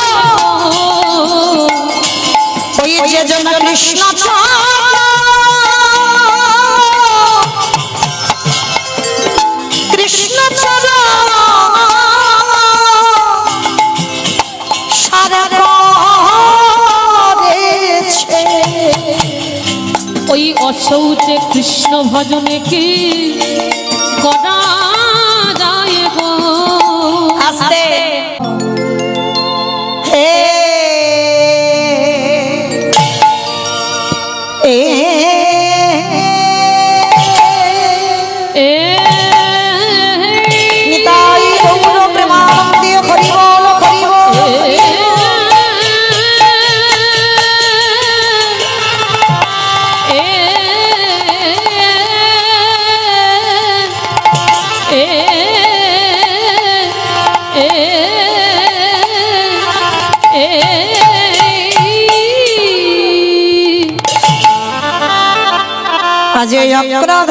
ওই যে জন কৃষ্ণ কৃষ্ণ সারা করেছে। ওই অশৌচে কৃষ্ণ ভজনে কি করা যায় গো? আস্তে হে এ এ নিতাই গৌর প্রেমানন্দে হরি বল হরি বল। আজ অগ্রধ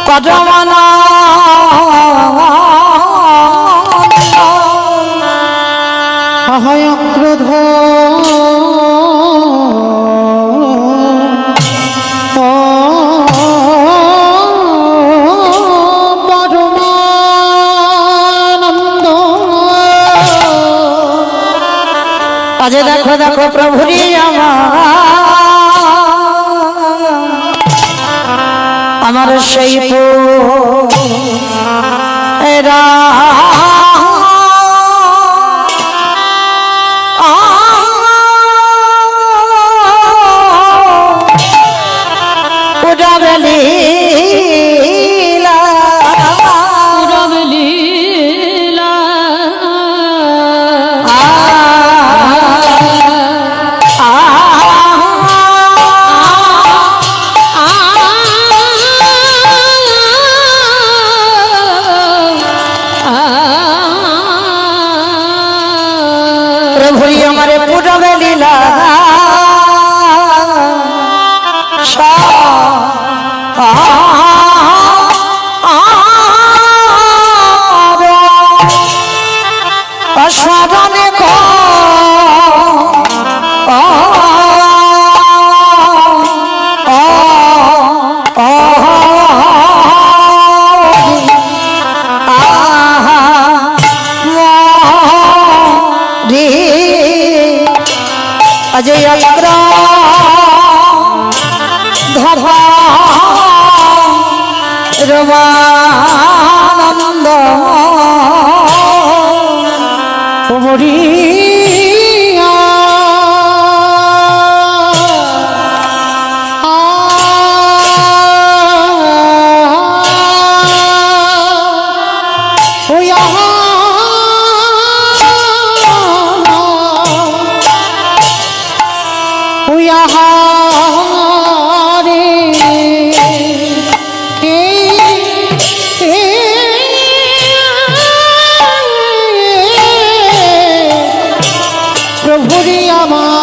কদমনা অক্রোধ আজ দেখো দেখো প্রভুরি আমার সেই এরা উড়াবেলি আ রমানন্দ মরিয়া প্রভুরি আমার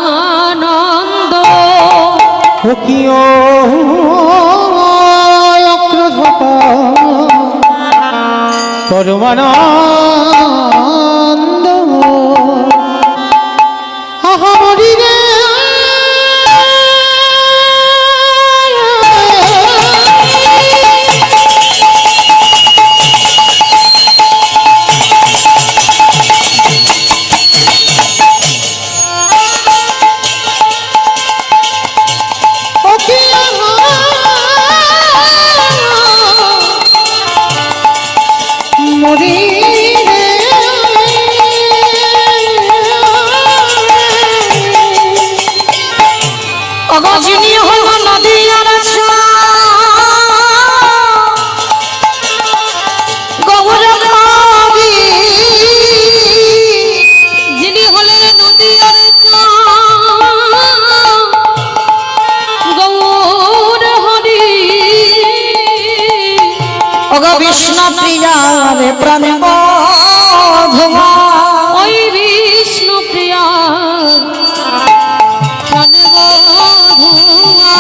রমানন্দ কিয় অক্রধপ পরমানন্দ আহামরি রে কৃষ্ণ প্রিয়া রে প্রাণ বধুয়া ওই বিষ্ণু প্রিয়া প্রাণ বধুয়া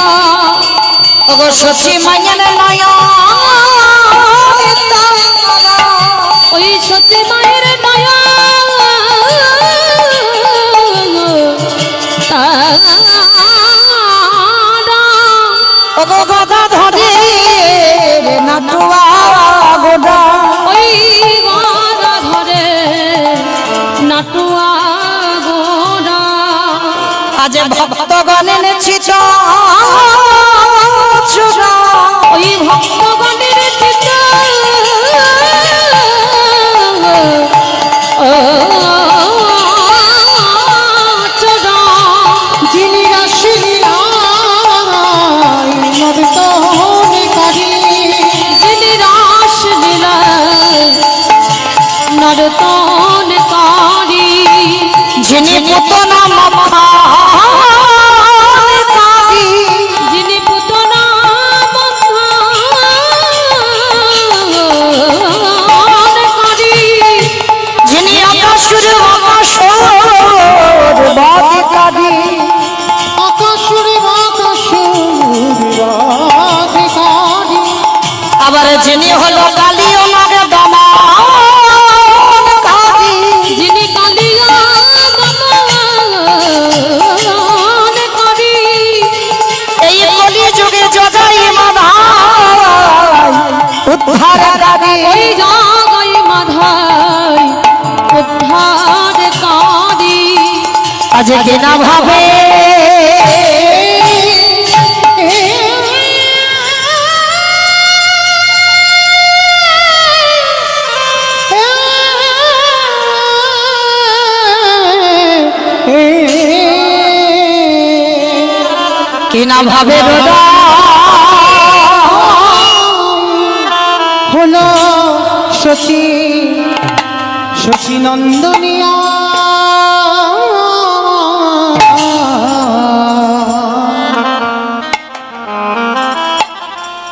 ওগো সচি মায়ের নয়ন ওই সতী মায়ের দয়া ওগো গদা ধরে নাটুয়া গোডা ওই গদা ধরে নাটুয়া গোড়া আজ ভক্তগণ এনেছি চূড়া ওই ভক্তগণের চিত্ত চূড়া যিনি রাসলীলায় নর্তনকারী, যিনি রাস লীলায় নর্তনকারী যিনি পুতনা মখানি যিনি পুতনা মন্থনকারী যিনি আকাশুর বাদিকারী আকাশুরে বাকাশুরাধিকারী, আবার যিনি হলো কালী ওনার দমনকারী যিনি কালিয়া দমনকারী এই কলি যুগে জগাই মাধাই উদ্ধারকারী ওই জগাই মাধাই উদ্ধারকারী আজ কেনা ভাবে কিনা ভাবে রোদা হলো সতী সতী নন্দনিয়া,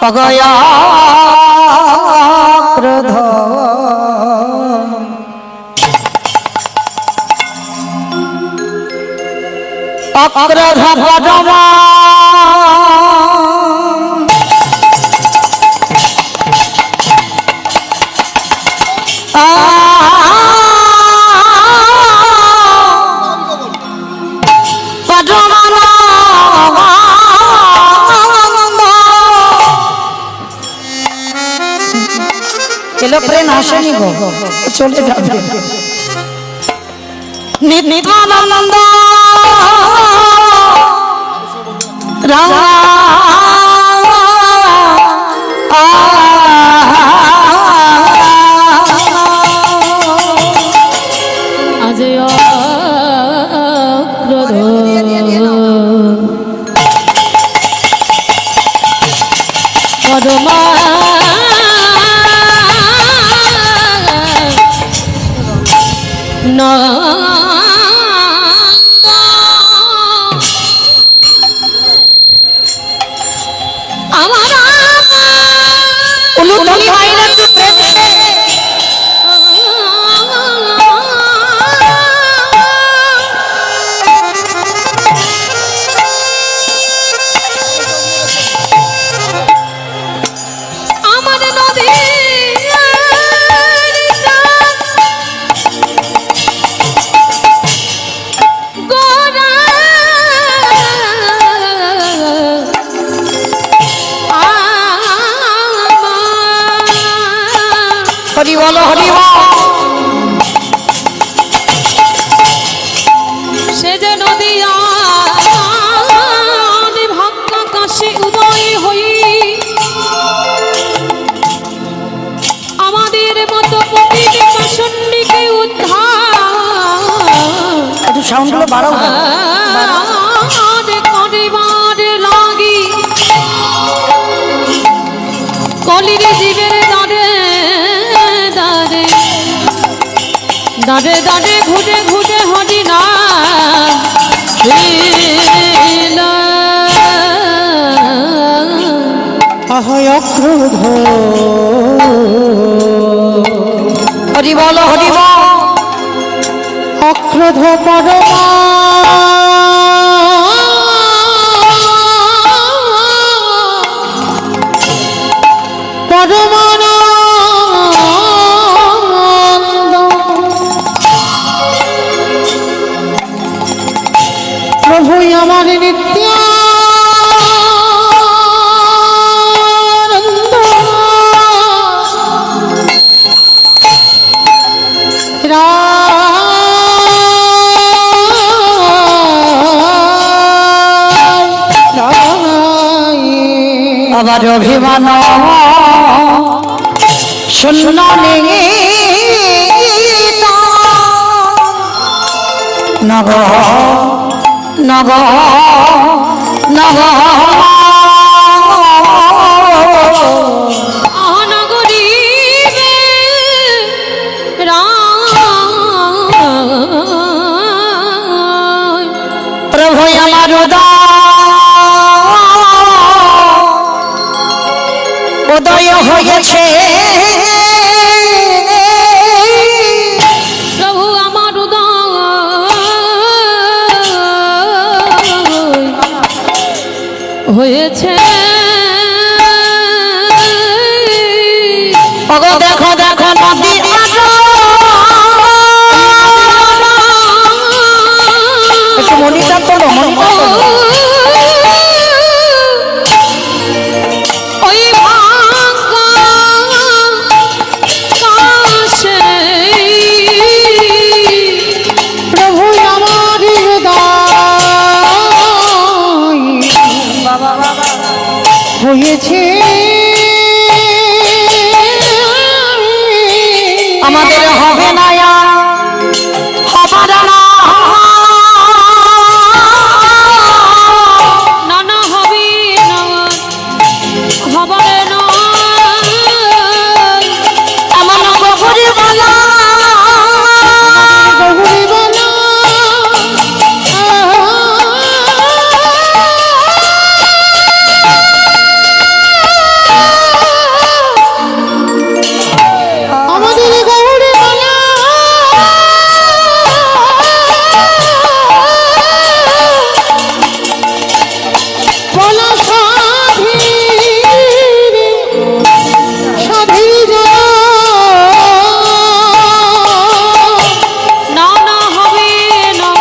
অগয়া ক্রোধ অক্রোধ পদমা এলো ট্রেন আসেনি গো, চলে যাবে নিত্যানন্দ আজ ক্রোধ পরমা আমার উলুধ্বনি হয় না একটু প্রেম সে। আমার নদী গোরা হরি বল হরি বল সে যে নদিয়া ভক্ত কাশি উদয় হই আমাদের মতো পতিত পাষণ্ডিকে উদ্ধার একটু সাউন্ডগুলো বাড়াও না। করিবার লাগি কলির জীবের দাঁড়ে দাঁড়ে দাঁড়ে দাঁড়ে ঘুটে ঘুটে হরি না আহায় অক্রোধ হরি বল হরি বল অক্রোধ পরমা পরমানা বাবার অভিমান শূন্য নগ নগ নগ নগরী প্রভু আমার উদয় হয়েছে প্রভু আমার হয়েছে দেখো দেখো নদী একটু মনিটা তোলো মনিটা তোলো ওই ভাঙা কাশে প্রভু আমার হৃদয় হয়েছে আমাদের হবে না হবার না নানা হবে না হবারে নয় এমন গভীর বলা গৌরী বলা আমাদের গৌরী বলা বলা সাধী সাধী নানা হবে না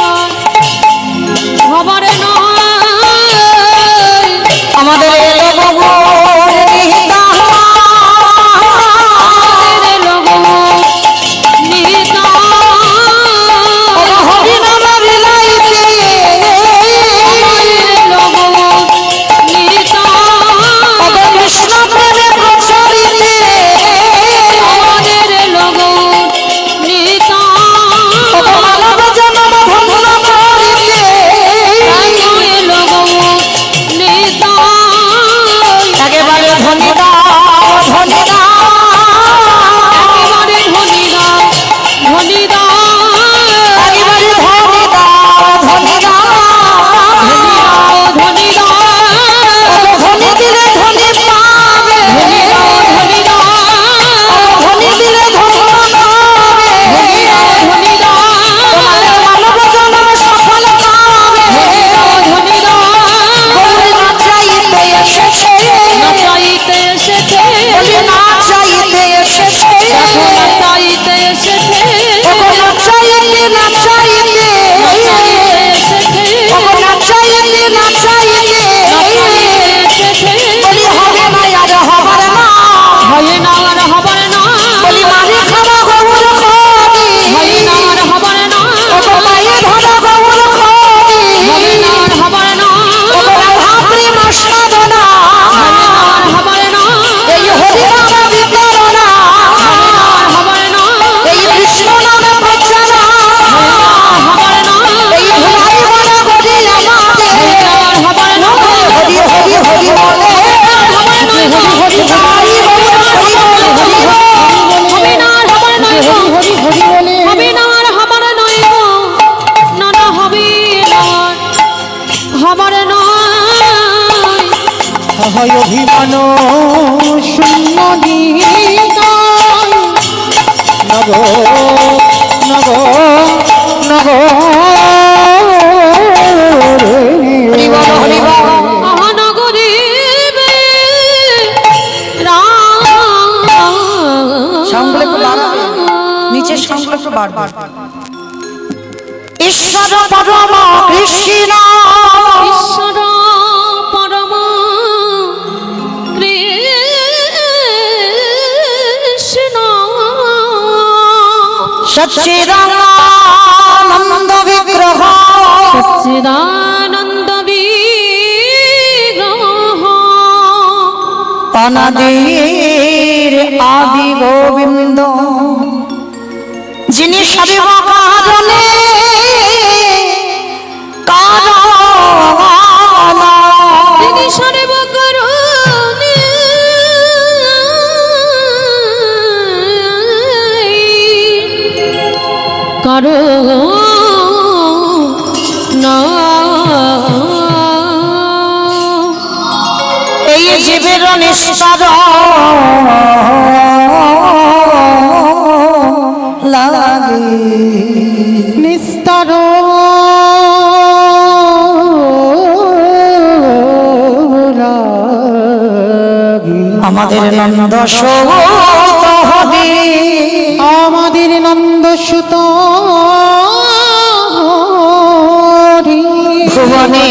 হবারে নয় আমাদের এলো গগন নিহিতা আমাদের লোক নিহিতা হরি নাম বিলাইতে আমাদের লোক নিহিতা কৃষ্ণ প্রেমে প্রচারিতে আমাদের লোক নিহিতা মানব জন্ম ধন্য করিতে আমাদের লোক নিহিতা একেবারে ধনী দাও ধনী দাও একেবারে ধনী দাও ধনী দাও একেবারে ধনী দাও ধনী দাও ধনী দাও ধনী দিলে ধনী পাবে ধনী দাও ধনী দাও ধনী দিলে ধন্য পাবে ধনী দাও তোমাদের মানব জন্ম সফল পাবে ধনী দাও গৌরী না চাইতে এসেছে চাইতে এসেছে বলি না চাইতে এসেছে দেখো না চাইতে এসেছে ওগো না চাইতে না চাইতে এসেছে ওগো না চাইতে না চাইতে এসেছে বলি হবে না আর হবার না হয় না আর হবার না বলি মারি খাওয়া গৌর খাবি হয় না আর হবার না ওগো মায়ে ধরা গৌর খাবি হয় না আর হবার না ওগো রাধা প্রেম সাধনা আর হবার না এই হরি নাম বিতরণা আর হবার না এই কৃষ্ণ নাম প্রচারণা হবার না এই ভুলাই বড় গরি আমাদের আর হবার না হরি হরি হরি বলে হরি হরি হরি হবে না আর হবার নয় গো। হরি হরি বলে হবে না আর হবার নয় গো। না না হবে না আর হবার নয় হয় অভিমান শূন্য নিতাই নগ নগ নগ হরি বল হরি বল মহানগরী সাউন্ডগুলো একটু বাড়াবে নিচে সাউন্ডগুলো একটু বাড়বে ঈশ্বর পরম কৃষ্ণ ঈশ্বর পরম কৃষ্ণ সচ্চিদানন্দ বিগ্রহ সচ্চিদানন্দ বিগ্রহ অনাদির আদি গোবিন্দ, যিনি সর্ব কারণে কারণ, তিনি সর্বকারণে এই জীবের নিস্তার লাগে, নিস্তার লাগি। আমাদের নন্দ সহদি, আমাদের নন্দ সুত ভুবনে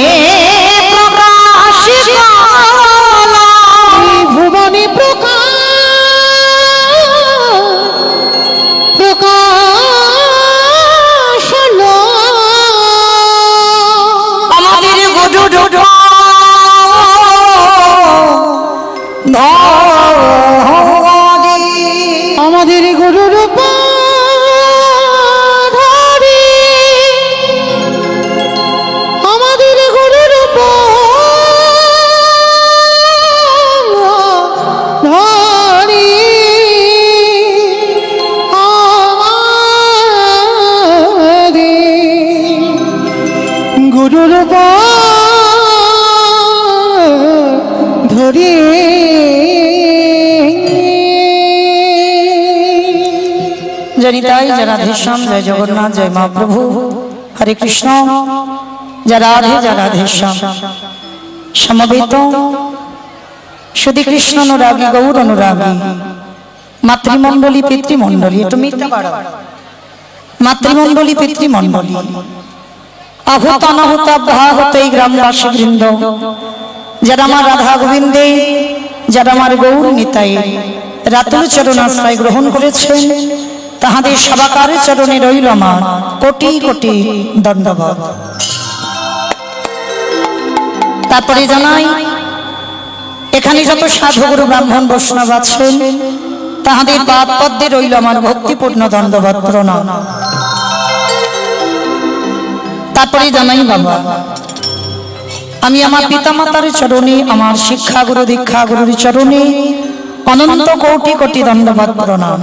প্রকাশিত, ভুবনে প্রকাশ হলো আমাদের গুরু আমাদের গুরুর ধরে, আমাদের গুরুর ধরে, আমাদের গুরুর ধরে জনিতাই জয় রাধেশ্যাম, জয় জগন্নাথ, জয় মহাপ্রভু, হরে কৃষ্ণ, জয় রাধে জয় রাধেশ্যাম। সমবেত শুধু কৃষ্ণ অনুরাগী, গৌর অনুরাগী, মাতৃমণ্ডলী পিতৃমণ্ডলী, একটু মিথ্যা বাড়াও, মাতৃমণ্ডলী পিতৃমণ্ডলী, আহুত অনাহুত অব্যাহত এই গ্রামবাসী বৃন্দ, যারা আমার রাধা গোবিন্দে, যারা আমার গৌর নিতাই রাতুল চরণাশ্রয় গ্রহণ করেছেন, তাহাদের সবাকার চরণে রইল আমার কোটি কোটি দণ্ডবত। তারপরে জানাই, এখানে যত সাধু গুরু ব্রাহ্মণ বৈষ্ণব আছেন, তাহাদের পাদ পদ্মে রইল আমার ভক্তিপূর্ণ দণ্ডবত প্রণাম। তারপরে জানাই বাবা, আমি আমার পিতামাতার চরণে, আমার শিক্ষা গুরু দীক্ষা গুরুর চরণে অনন্ত কোটি কোটি দণ্ডবত প্রণাম।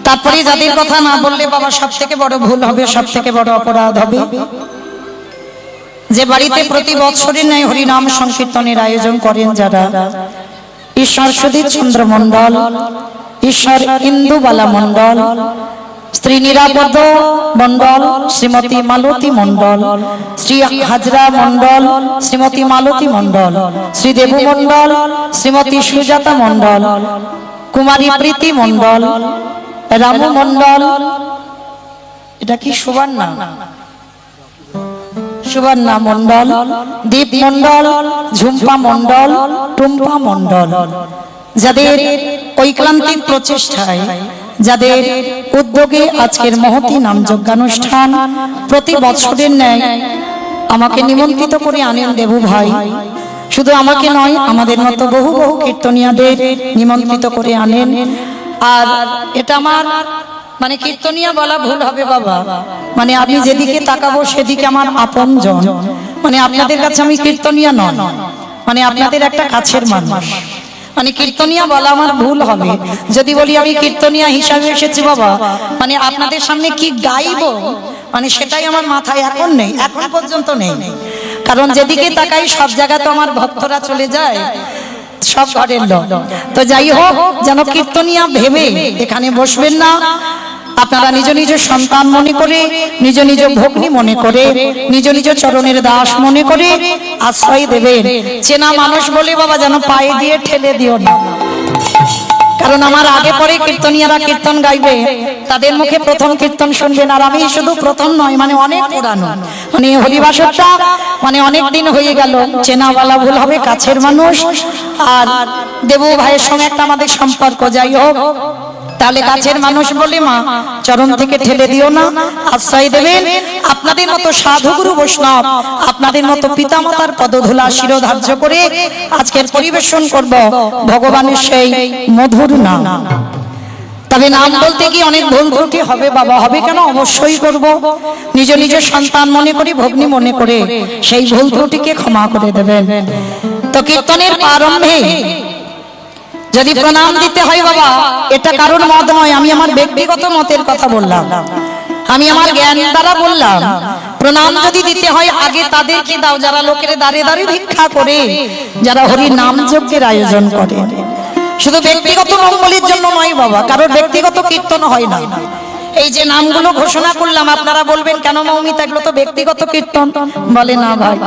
তারপরে যাদের কথা না বললে বাবা সব থেকে বড় ভুল হবে, সব থেকে বড় অপরাধ হবে, যে বাড়িতে প্রতি বৎসরের ন্যায় হরিনাম সংকীর্তনের আয়োজন করেন যারা, ঈশ্বর সুধীর চন্দ্র মণ্ডল, ঈশ্বর ইন্দুবালা মণ্ডল, শ্রী নিরাপদ মণ্ডল, শ্রীমতী মালতী মণ্ডল, শ্রী হাজরা মণ্ডল, শ্রীমতী মালতী মণ্ডল, শ্রী দেবু মণ্ডল, শ্রীমতী সুজাতা মণ্ডল, কুমারী প্রীতি মণ্ডল, রামু মণ্ডল, এটা কি সুবর্ণা, সুবর্ণা মণ্ডল, দীপ মণ্ডল, ঝুম্পা মণ্ডল, টুম্পা মণ্ডল, যাদের ঐক্লান্তিক প্রচেষ্টায়, যাদের উদ্যোগে আজকের মহতি নাম যজ্ঞানুষ্ঠান প্রতি বছরের ন্যায় আমাকে নিমন্ত্রিত করে আনেন দেবু ভাই। শুধু আমাকে নয়, আমাদের মতো বহু বহু কীর্তনিয়াদের নিমন্ত্রিত করে আনেন। আর এটা আমার মানে কীর্তনিয়া বলা ভুল হবে বাবা, মানে আমি যেদিকে তাকাবো সেদিকে আমার আপনজন, মানে আপনাদের কাছে আমি কীর্তনিয়া নয়, মানে আপনাদের একটা কাছের মানুষ, মানে কীর্তনিয়া বলা আমার ভুল হবে যদি বলি আমি কীর্তনিয়া হিসাবে এসেছি বাবা, মানে আপনাদের সামনে কি গাইবো মানে সেটাই আমার মাথায় এখন নেই, এখন পর্যন্ত নেই। কারণ যেদিকে তাকাই সব জায়গা তো আমার ভক্তরা চলে যায়, সব ঘরের লোক। তো যাই হোক, যেন কীর্তনিয়া ভেবে এখানে বসবেন না, আপনারা নিজ নিজ সন্তান মনে করে, নিজ নিজ ভগ্নী মনে করে, নিজ নিজ চরণের দাস মনে করে আশ্রয় দেবেন। চেনা মানুষ বলে বাবা যেন পায়ে দিয়ে ঠেলে দিও না, কারণ আমার আগে পরে কীর্তনিয়ারা কীর্তন গাইবে, তাদের মুখে প্রথম কীর্তন শুনবেন। আর আমি শুধু প্রথম নয়, মানে অনেক পুরানো, মানে হরিবাসরটা মানে অনেক দিন হয়ে গেল, চেনাওয়ালা ভুল হবে, কাছের মানুষ। আর দেবু ভাইয়ের সঙ্গে একটা আমাদের সম্পর্ক, যাই হোক তাহলে কাছের মানুষ বলে মা চরণ থেকে ঠেলে দিও না, আশ্রয় দেবেন আপনাদের মতো সাধুগুরু বৈষ্ণব, আপনাদের মতো পিতামাতার পদধূলা শিরোধার্য করে আজকের পরিবেশন করব ভগবানের সেই মধুর নাম। তবে নাম বলতে কি অনেক ভুল ত্রুটি হবে বাবা, হবে কেন, অবশ্যই করব। নিজ নিজ সন্তান মনে করি, ভগ্নী মনে করে সেই ভুল ত্রুটিকে ক্ষমা করে দেবেন। তো কীর্তনের প্রারম্ভে যদি প্রণাম দিতে হয় বাবা, এটা কারোর মত নয়, আমি আমার ব্যক্তিগত মতের কথা বললাম, আমি আমার জ্ঞান দ্বারা বললাম। প্রণাম যদি দিতে হয় আগে তাদেরকে দাও যারা লোকের দাঁড়ে দাঁড়ে ভিক্ষা করে, যারা হরি নাম যজ্ঞের আয়োজন করে। শুধু ব্যক্তিগত মঙ্গলের জন্য নয় বাবা, কারোর ব্যক্তিগত কীর্তন হয় না। এই যে নামগুলো ঘোষণা করলাম, আপনারা বলবেন কেন মৌমিতা এগুলো তো ব্যক্তিগত কীর্তন, বলে না ভাই,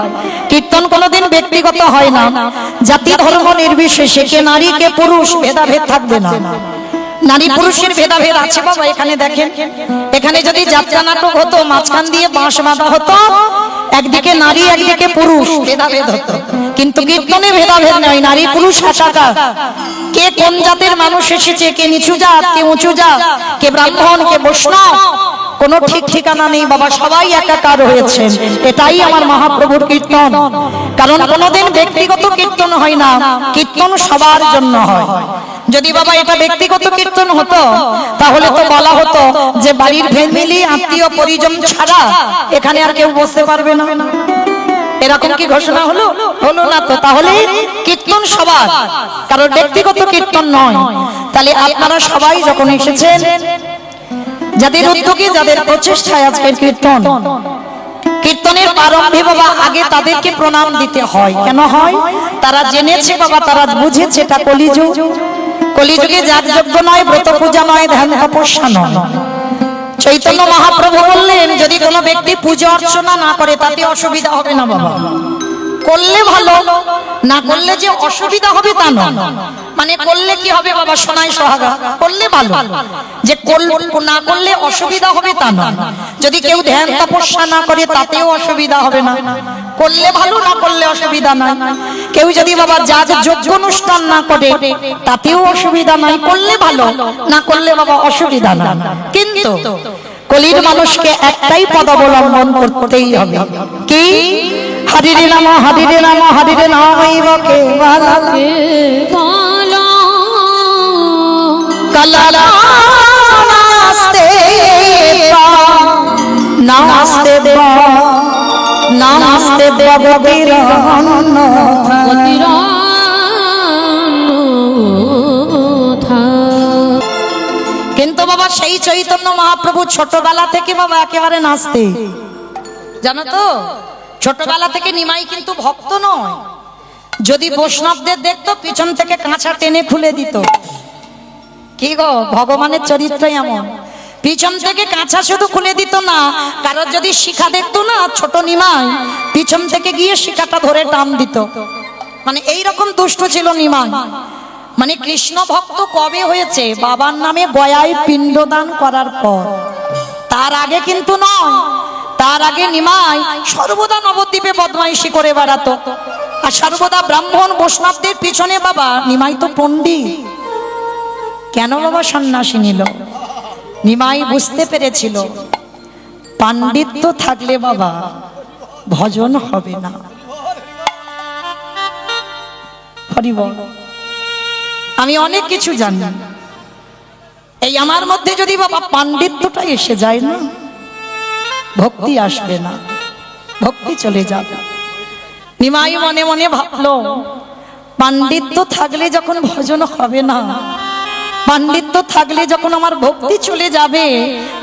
কীর্তন কোনোদিন ব্যক্তিগত হয় না। জাতি ধর্ম নির্বিশেষে কে নারী কে পুরুষ ভেদাভেদ থাকবে না। নারী পুরুষের ভেদাভেদ আছে বাবা, এখানে দেখেন, এখানে যদি যাত্রা নাটক হতো মাঝখান দিয়ে বাঁশ বাঁধা হতো, একদিকে নারী একদিকে পুরুষ ভেদাভেদ হতো, কিন্তু কীর্তনে ভেদাভেদ নয়, নারী পুরুষ একাকার। কে কোন জাতের মানুষ এসেছে, কে নিচু জাত কে উঁচু জাত, কে ব্রাহ্মণ কে বৈষ্ণব, কোনো ঠিক ঠিকানা নেই বাবা, সবাই একাকার হয়েছে। এটাই আমার মহাপ্রভুর কীর্তন। কারণ কোনোদিন ব্যক্তিগত কীর্তন হয় না, কীর্তন সবার জন্য হয়। যদি বাবা এটা ব্যক্তিগত কীর্তন হতো তাহলে তো বলা হতো যে বাড়ির ফ্যামিলি আত্মীয় পরিজন ছাড়া এখানে আর কেউ বসতে পারবে না, এরকম কি ঘোষণা হলো? হলো না তো। তাহলে কীর্তন সবার, কারণ ব্যক্তিগত কীর্তন নয়। তাহলে আপনারা সবাই যখন এসেছেন, যাদের উদ্যোগে যাদের প্রচেষ্টায় আজকের কীর্তন, কীর্তনের প্রারম্ভে বাবা আগে তাদেরকে প্রণাম দিতে হয়। কেন হয়? তারা জেনেছে বাবা, তারা বুঝেছে এটা কলিযুগ, কলিযুগে যাগযজ্ঞ নয়, ব্রত পূজা নয়, ধ্যান তপস্যা নয়। চৈতন্য মহাপ্রভু বললেন যদি কোনো ব্যক্তি পূজা অর্চনা না করে তাতে অসুবিধা হবে না বাবা, করলে ভালো, না করলে যে অসুবিধা হবে তা নয়। মানে করলে কি হবে বাবা, সোনায় সোহাগা, করলে ভালো, যে না করলে অসুবিধা হবে তা নয়। যদি কেউ ধ্যান তপস্যা না করে তাতেও অসুবিধা হবে না, করলে ভালো, না করলে অসুবিধা নাই। কেউ যদি বাবা যাগ যজ্ঞ অনুষ্ঠান না করে তাতেও অসুবিধা নাই, করলে ভালো, না করলে বাবা অসুবিধা নাই। কিন্তু কলির মানুষকে একটাই পদ অবলম্বন করতেই হবে, কি? হরিরে নাম হরিরে নাম হরিরে নামাইব কেবলা কালা নাস্তে নাস্তে নাস্তে কিন্তু বাবা সেই চৈতন্য মহাপ্রভু ছোটবেলা থেকে বাবা একেবারে নাচতে, জানো তো, ছোটবেলা থেকে নিমাই কিন্তু ভক্ত নয়। যদি বৈষ্ণবদের দেখতো পিছন থেকে কাঁচা টেনে খুলে দিত। কি গো, ভগবানের চরিত্র এমন, পিছন থেকে কাঁচা শুধু খুলে দিত না, কারোর যদি শিখা দেখতো না ছোট নিমাই, পিছন থেকে গিয়ে শিখাটা ধরে টান দিত। মানে এইরকম দুষ্ট ছিল নিমাই। মানে কৃষ্ণ ভক্ত কবে হয়েছে? বাবার নামে গয়ায় পিণ্ডদান করার পর, তার আগে কিন্তু নয়। তার আগে নিমাই সর্বদা নবদ্বীপে বদমাইশি করে বেড়াতো, আর সর্বদা ব্রাহ্মণ বৈষ্ণবদের পিছনে বাবা নিমাই তো পণ্ডিত। কেন বাবা সন্ন্যাসী নিল? নিমাই বুঝতে পেরেছিল পাণ্ডিত্য থাকলে বাবা ভজন হবে না। হরি বল। আমি অনেক কিছু জানি, এই আমার মধ্যে যদি বাবা পাণ্ডিত্যটা এসে যায় না, ভক্তি আসবে না, ভক্তি চলে যাবে। নিমাই মনে মনে ভাবলো পাণ্ডিত্য থাকলে যখন ভজন হবে না, পাণ্ডিত্য থাকলে যখন আমার ভক্তি চলে যাবে,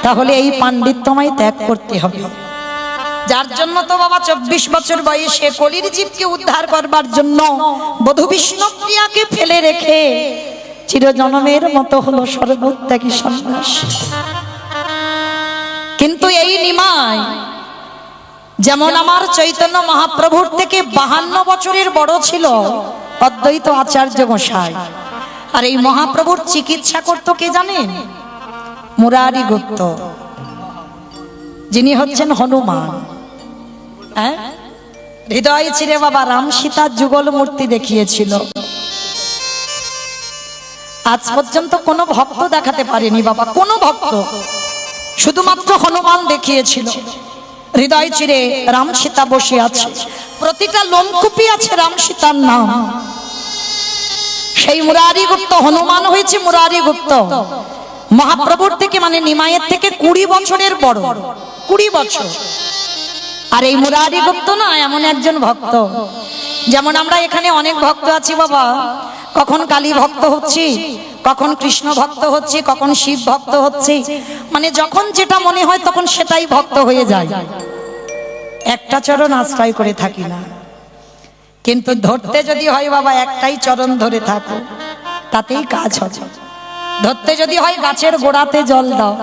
তাহলে এই পাণ্ডিত্য আমায় ত্যাগ করতে হবে। যার জন্য তো বাবা 24 বছর বয়সে কলির জীবকে উদ্ধার করবার জন্য বধূ বিষ্ণুপ্রিয়াকে ফেলে রেখে চিরজন্মের মতো হলো সর্বত্যাগী সন্ন্যাসী। কিন্তু এই নিমাই যেমন আমার চৈতন্য মহাপ্রভুর থেকে 52 বছরের বড় ছিল অদ্বৈত আচার্য গোসাই, আর এই মহাপ্রভুর চিকিৎসা করতো কে জানেন? মুরারি গুপ্ত, যিনি হচ্ছেন হনুমান। হৃদয় ছিঁড়ে বাবা রাম সীতার যুগল মূর্তি দেখিয়েছিল। আজ পর্যন্ত কোনো ভক্ত দেখাতে পারেনি বাবা, কোনো ভক্ত, শুধুমাত্র হনুমান দেখিয়েছিল। হৃদয় চিরে রাম সীতা বসে আছে, প্রতিটা লোমকূপে আছে রাম সীতার নাম। সেই মুরারি গুপ্ত হনুমান হয়েছে মুরারি গুপ্ত, মহাপ্রভুর থেকে মানে নিমাইয়ের থেকে 20 বছরের বড়, 20 বছর। আর এই মুরারি গুপ্ত না এমন একজন ভক্ত, যেমন আমরা এখানে অনেক ভক্ত আছি বাবা, কখন কালী ভক্ত হচ্ছি, কখন কৃষ্ণ ভক্ত হচ্ছি, কখন শিব ভক্ত হচ্ছি, মানে যখন যেটা মনে হয় তখন সেটাই ভক্ত হয়ে যায়, একটা চরণ আশ্রয় করে থাকি না। কিন্তু ধরতে যদি হয় বাবা, একটাই চরণ ধরে থাকো, তাতেই কাজ হবে। ধরতে যদি হয় গাছের গোড়াতে জল দাও।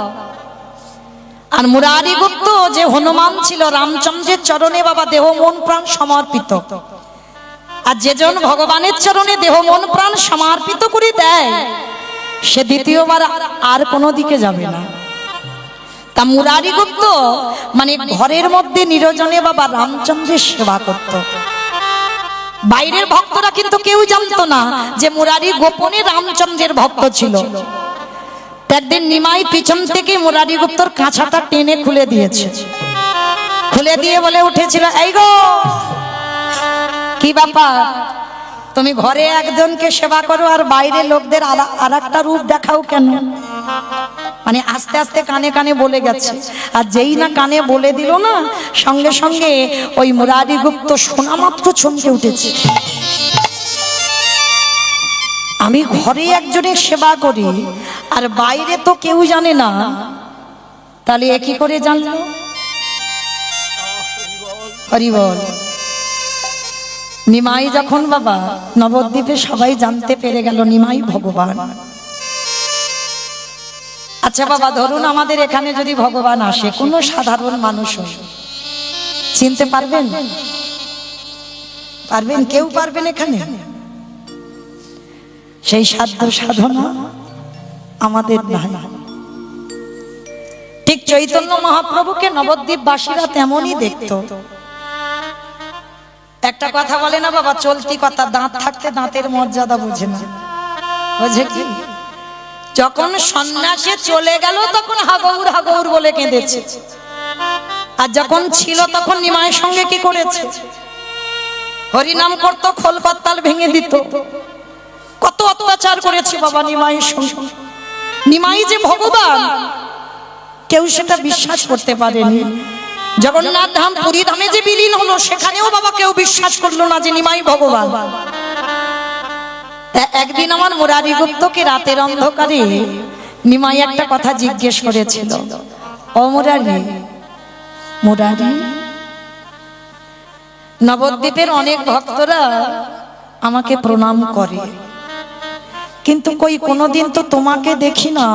আর মুরারি গুপ্ত যে হনুমান ছিল, রামচন্দ্রের চরণে বাবা দেহ মন প্রাণ সমর্পিত। আর যেজন ভগবানের চরণে দেহ মন প্রাণ সমর্পিত করে দেয়, সে দ্বিতীয়বার আর কোনো দিকে যাবে না। তা মুরারি গুপ্ত মানে ঘরের মধ্যে নিরজনে বাবা রামচন্দ্রের সেবা করত। বাইরের ভক্তরা কিন্তু কেউ জানতো না যে মুরারি গোপনে রামচন্দ্রের ভক্ত ছিল। একদিন নিমাই পিছন থেকে মুরারি গুপ্তর কাঁচাটা টেনে খুলে দিয়েছে, খুলে দিয়ে বলে উঠেছিল, এই গো কি ব্যাপার, তুমি ঘরে একজনকে সেবা করো আর বাইরে লোকদের আর একটা রূপ দেখাও কেন? মানে আস্তে আস্তে কানে কানে বলে গেছে। আর যেই না কানে বলে দিল না, সঙ্গে সঙ্গে ওই মুরারি গুপ্ত শোনা মাত্র চমকে উঠেছে। আমি ঘরে একজনের সেবা করি আর বাইরে তো কেউ জানে না, তাহলে একই করে জানলো? হরি বল। নিমাই যখন বাবা নবদ্বীপে সবাই জানতে পেরে গেল নিমাই ভগবান। আচ্ছা বাবা, ধরুন আমাদের এখানে যদি ভগবান আসে, কোনো সাধারণ মানুষ চিনতে পারবেন? পারবেন? কেউ পারবেন এখানে? সেই সাধ্য সাধনা আমাদের নাই। ঠিক চৈতন্য মহাপ্রভুকে নবদ্বীপবাসীরা তেমনই দেখত। একটা কথা বলে না বাবা, চলতি কথা, দাঁত থাকতে দাঁতের মর্যাদা বোঝে না। বোঝে কি? যখন সন্ন্যাসে চলে গেল তখন হাগৌর হাগৌর বলে কেঁদেছে, আর যখন ছিল তখন নিমাইয়ের সঙ্গে কি করেছে? হরিনাম করত, খোল পাতাল ভেঙে দিত, কত অত্যাচার করেছে বাবা নিমাইয়ের সঙ্গে। নিমাই যে ভগবান কেউ সেটা বিশ্বাস করতে পারেনি। জগন্নাথ ধাম পুরী ধামে যে বিলীন হলো, সেখানেও বাবা কেউ বিশ্বাস করলো না যে নিমাই ভগবান। একদিন আমার মুরারি গুপ্তকে রাতের অন্ধকারে নিমাই একটা কথা জিজ্ঞেস করেছিল, ও মুরারি, মুরারি, নবদ্বীপের অনেক ভক্তরা আমাকে প্রণাম করে, কিন্তু কই কোনোদিন তো তোমাকে দেখি না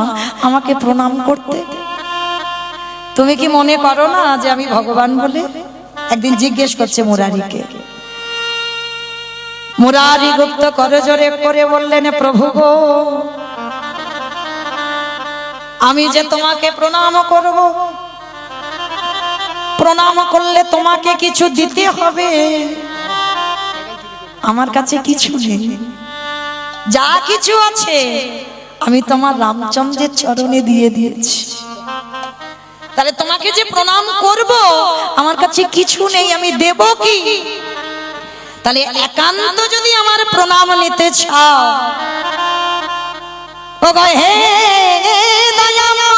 আমাকে প্রণাম করতে। তুমি কি মনে করো না যে আমি ভগবান বলে? একদিন জিজ্ঞেস করছে মুরারিকে। মুরারি গুপ্ত করজোরে করে বললেন, প্রভু গো, আমি যে তোমাকে প্রণাম করব, প্রণাম করলে তোমাকে কিছু দিতে হবে, আমার কাছে কিছু নেই, যা কিছু আছে আমি তোমার রামচন্দ্রের চরণে দিয়ে দিয়েছি। তাহলে তোমাকে যে প্রণাম করব, আমার কাছে কিছু নেই, আমি দেব কি? তাহলে একান্ত যদি আমার প্রণাম নিতে চাও, ও গো হে দয়াময়,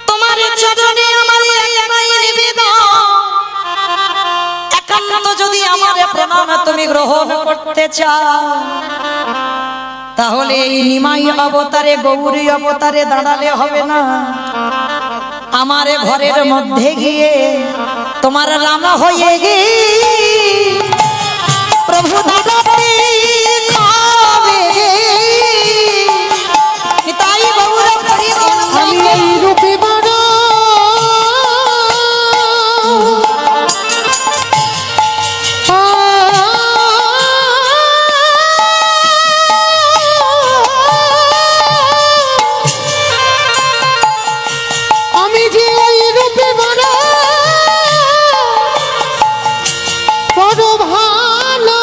তোমার চরণে আমার একটাই নিবেদন, একান্ত যদি আমার প্রণাম তুমি গ্রহণ করতে চাও, তাহলে এই নিমাই অবতারে, গৌরী অবতারে দাঁড়ালে হবে না, আমার ঘরের মধ্যে গিয়ে তোমার রাম হয়ে গে প্রভু দাদাতে খাবে। তাই বাবুরা আমি এই রূপে বড় আমি যে এই রূপে বড় বড় ভালো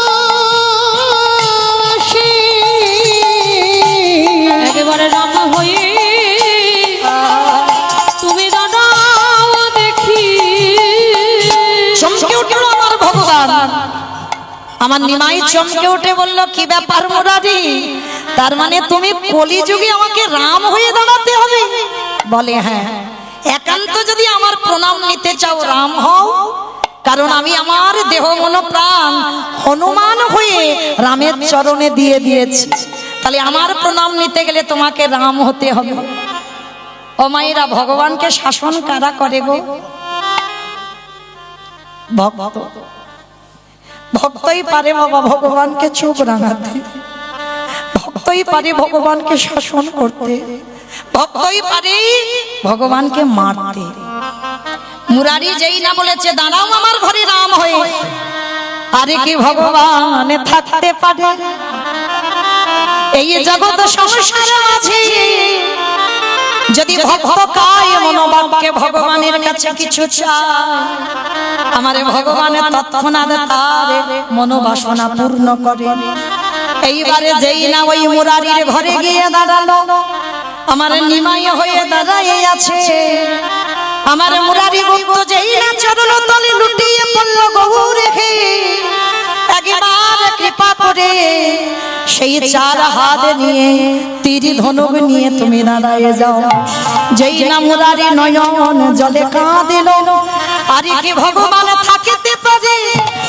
আমার নিমাই চমকে উঠে বলল, কি ব্যাপার মুরারি? তার মানে তুমি কলিযুগে আমাকে রাম হয়ে দাঁড়াতে হবে? বলে হ্যাঁ, একান্ত যদি আমার প্রণাম নিতে চাও রাম হও, কারণ আমি আমার দেহ মন প্রাণ হনুমান হয়ে রামের চরণে দিয়ে দিয়েছি। তাহলে আমার প্রণাম নিতে গেলে তোমাকে রাম হতে হবে। ও মায়েরা, ভগবানকে শাসন কারা করে গো? ভক্ত। ভক্তই পারে বাবা ভগবানকে চোখ রাঙাতে, ভক্তই পারে ভগবানকে শাসন করতে, ভক্তই পারে ভগবানকে মারতে। মুরারি যেই না বলেছে দাঁড়াও আমার ঘরে রাম হয়ে, আরে কি ভগবান থাকতে পারে এই জগৎ সংসার মাঝে? যদি ভক্ত কায় মনোবাক্যে ভগবানের কাছে কিছু চায়, আমারে ভগবান তৎক্ষণাৎ তার মনোবাসনা পূর্ণ করে। এইবারে যেই না ওই মুরারির ঘরে গিয়ে দাঁড়ালো, আমার নিমাই হয়ে দাঁড়ায় আছে। আমার মুরারি গুপ্ত যেই না চরণ তলে লুটিয়ে পড়ল গৌ রেখে, একবার কৃপা করে সেই চার হাত নিয়ে তীর ধনুক নিয়ে তুমি দাঁড়ায় যাও। যেই না মুরারি নয়ন জলে কাঁদিল, আর কি ভগবান থাকিতে পারে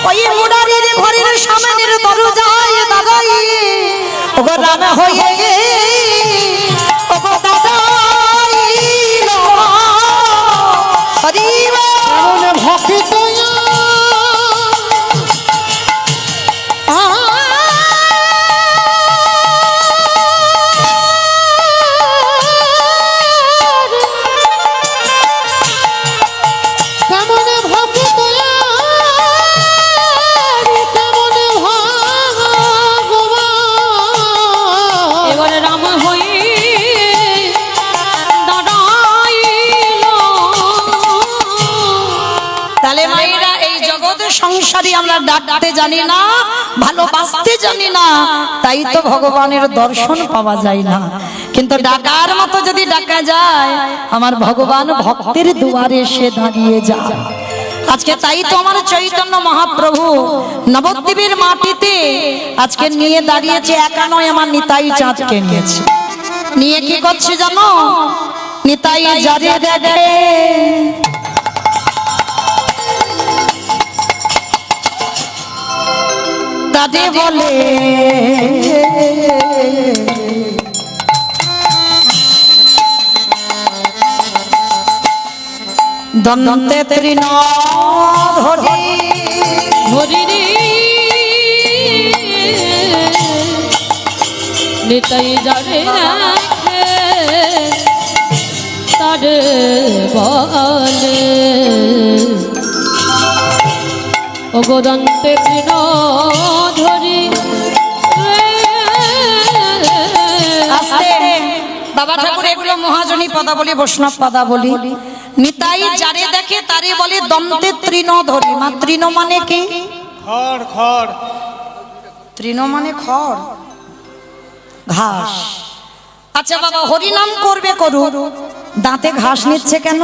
ওই মুরারির ঘরের সামনের দরজায় দাঁড়াই? ওগো রাম হয়ে ওগো দাঁড়াইল, এমন ভক্ত এবারে রাম হয়ে দাঁড়াইল। তাহলে মায়েরা, এই জগৎ সংসারী আমরা ডাকতে জানি না, ভালোবাসতে জানি না, তাই তো ভগবানের দর্শন পাওয়া যায় না। কিন্তু ডাকার মতো যদি ডাকা যায়, আমার ভগবান ভক্তের দুয়ারে এসে দাঁড়িয়ে যায়। আজকে তাই তো আমার চৈতন্য মহাপ্রভু নবদ্বীপের মাটিতে আজকে নিয়ে দাঁড়িয়েছে। একা নয়, আমার নিতাই চাঁদকে নিয়েছে। নিয়ে কি করছে জানো? নিতাই যারে দেখে তাদের বলে দন্তে তৃণ ধরি হরিণী নিতাই যারে রাখে তারে বলে, ও গোদন্তে তৃণ ধরি। আস্তে বাবা ঠাকুর, এগুলো মহাজনী পদাবলী, বৈষ্ণব পদাবলী। নিতাই যারে দেখে তারে বলে দন্তে তৃণ ধরি। মা তৃণ মানে কি? খড় খড়। তৃণ মানে খড়, ঘাস। আচ্ছা বাবা, হরিনাম করবে করুক, দাঁতে ঘাস নিচ্ছে কেন?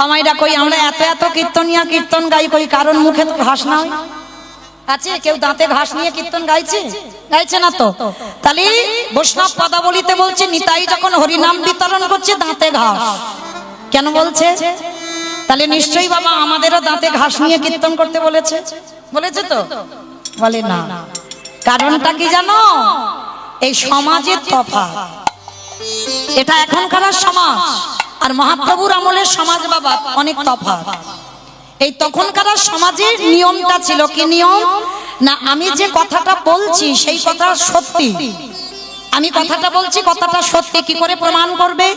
আমাইরা কই আমরা এত এত কীর্তনিয়া কীর্তন গাই, কই কারণ মুখে তো ঘাস নাই আছে? কেউ দাঁতে ঘাস নিয়ে কীর্তন গাইছে? গাইছে না তো। তাহলে বৈষ্ণব পদাবলীতে বলছে নিতাই যখন হরিনাম বিতরণ করছে দাঁতে ঘাস কেন বলছে? তাহলে নিশ্চয়ই বাবা আমাদেরও দাঁতে ঘাস নিয়ে কীর্তন করতে বলেছে। বলেছে তো? বলে না। কারণটা কি জানো? এই সমাজের তফাৎ। এটা এখনকার সমাজ আর মহাপ্রভুর আমলের সমাজ বাবা অনেক তফাৎ। এই তখনকার সমাজের নিয়মটা ছিল কি নিয়ম না, আমি যে কথাটা বলছি সেই কথা সত্যি, আমি কথাটা বলছি কথাটা সত্যি। কি করে প্রমাণ করবে?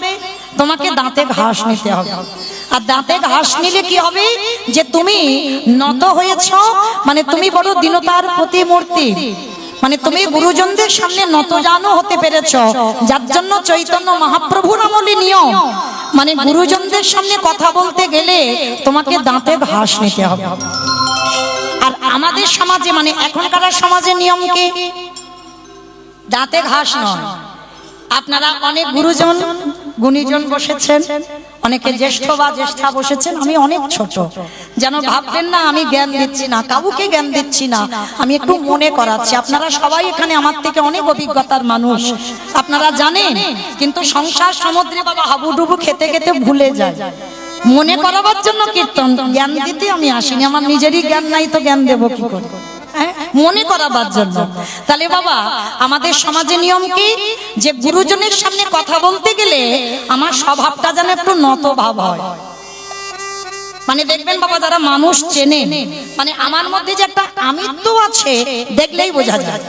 তোমাকে দাঁতে ঘাস নিতে হবে। আর দাঁতে ঘাস নিলে কি হবে? যে তুমি নত হয়েছ, মানে তুমি বড় দীনতার প্রতিমূর্তি, মানে তুমি গুরুজনদের সামনে নত জানো হতে পেরেছ, যার জন্য চৈতন্য মহাপ্রভুর আমলে নিয়ম, মানে গুরুজনদের সামনে কথা বলতে গেলে তোমাকে দাঁতে ঘাস নিতে হবে। আর আমাদের সমাজে, মানে এখনকার সমাজে নিয়ম কি? দাঁতে ঘাস নয়। আপনারা অনেক গুরুজন গুণীজন বসেছেন, অনেকে জ্যেষ্ঠ বা জ্যেষ্ঠা বসেছেন, আমি অনেক ছোট, যেন ভাববেন না আমি জ্ঞান দিচ্ছি না, কাউকে জ্ঞান দিচ্ছি না, আমি একটু মনে করাচ্ছি। আপনারা সবাই এখানে আমার থেকে অনেক অভিজ্ঞতার মানুষ, আপনারা জানেন, কিন্তু সংসার সমুদ্রে বাবা হাবুডুবু খেতে খেতে ভুলে যায়। মনে করাবার জন্য কীর্তন, জ্ঞান দিতে আমি আসিনি, আমার নিজেরই জ্ঞান নাই তো জ্ঞান দেবো কি করে, মনে করাবার জন্য। তাহলে বাবা আমাদের সমাজে নিয়ম কি, যে গুরুজনের সামনে কথা বলতে গেলে আমার স্বভাবটা যেন একটু নত ভাব হয়। মানে দেখবেন বাবা যারা মানুষ চেনে, মানে আমার মধ্যে যে একটা আমিত্ব আছে দেখলেই বোঝা যায়।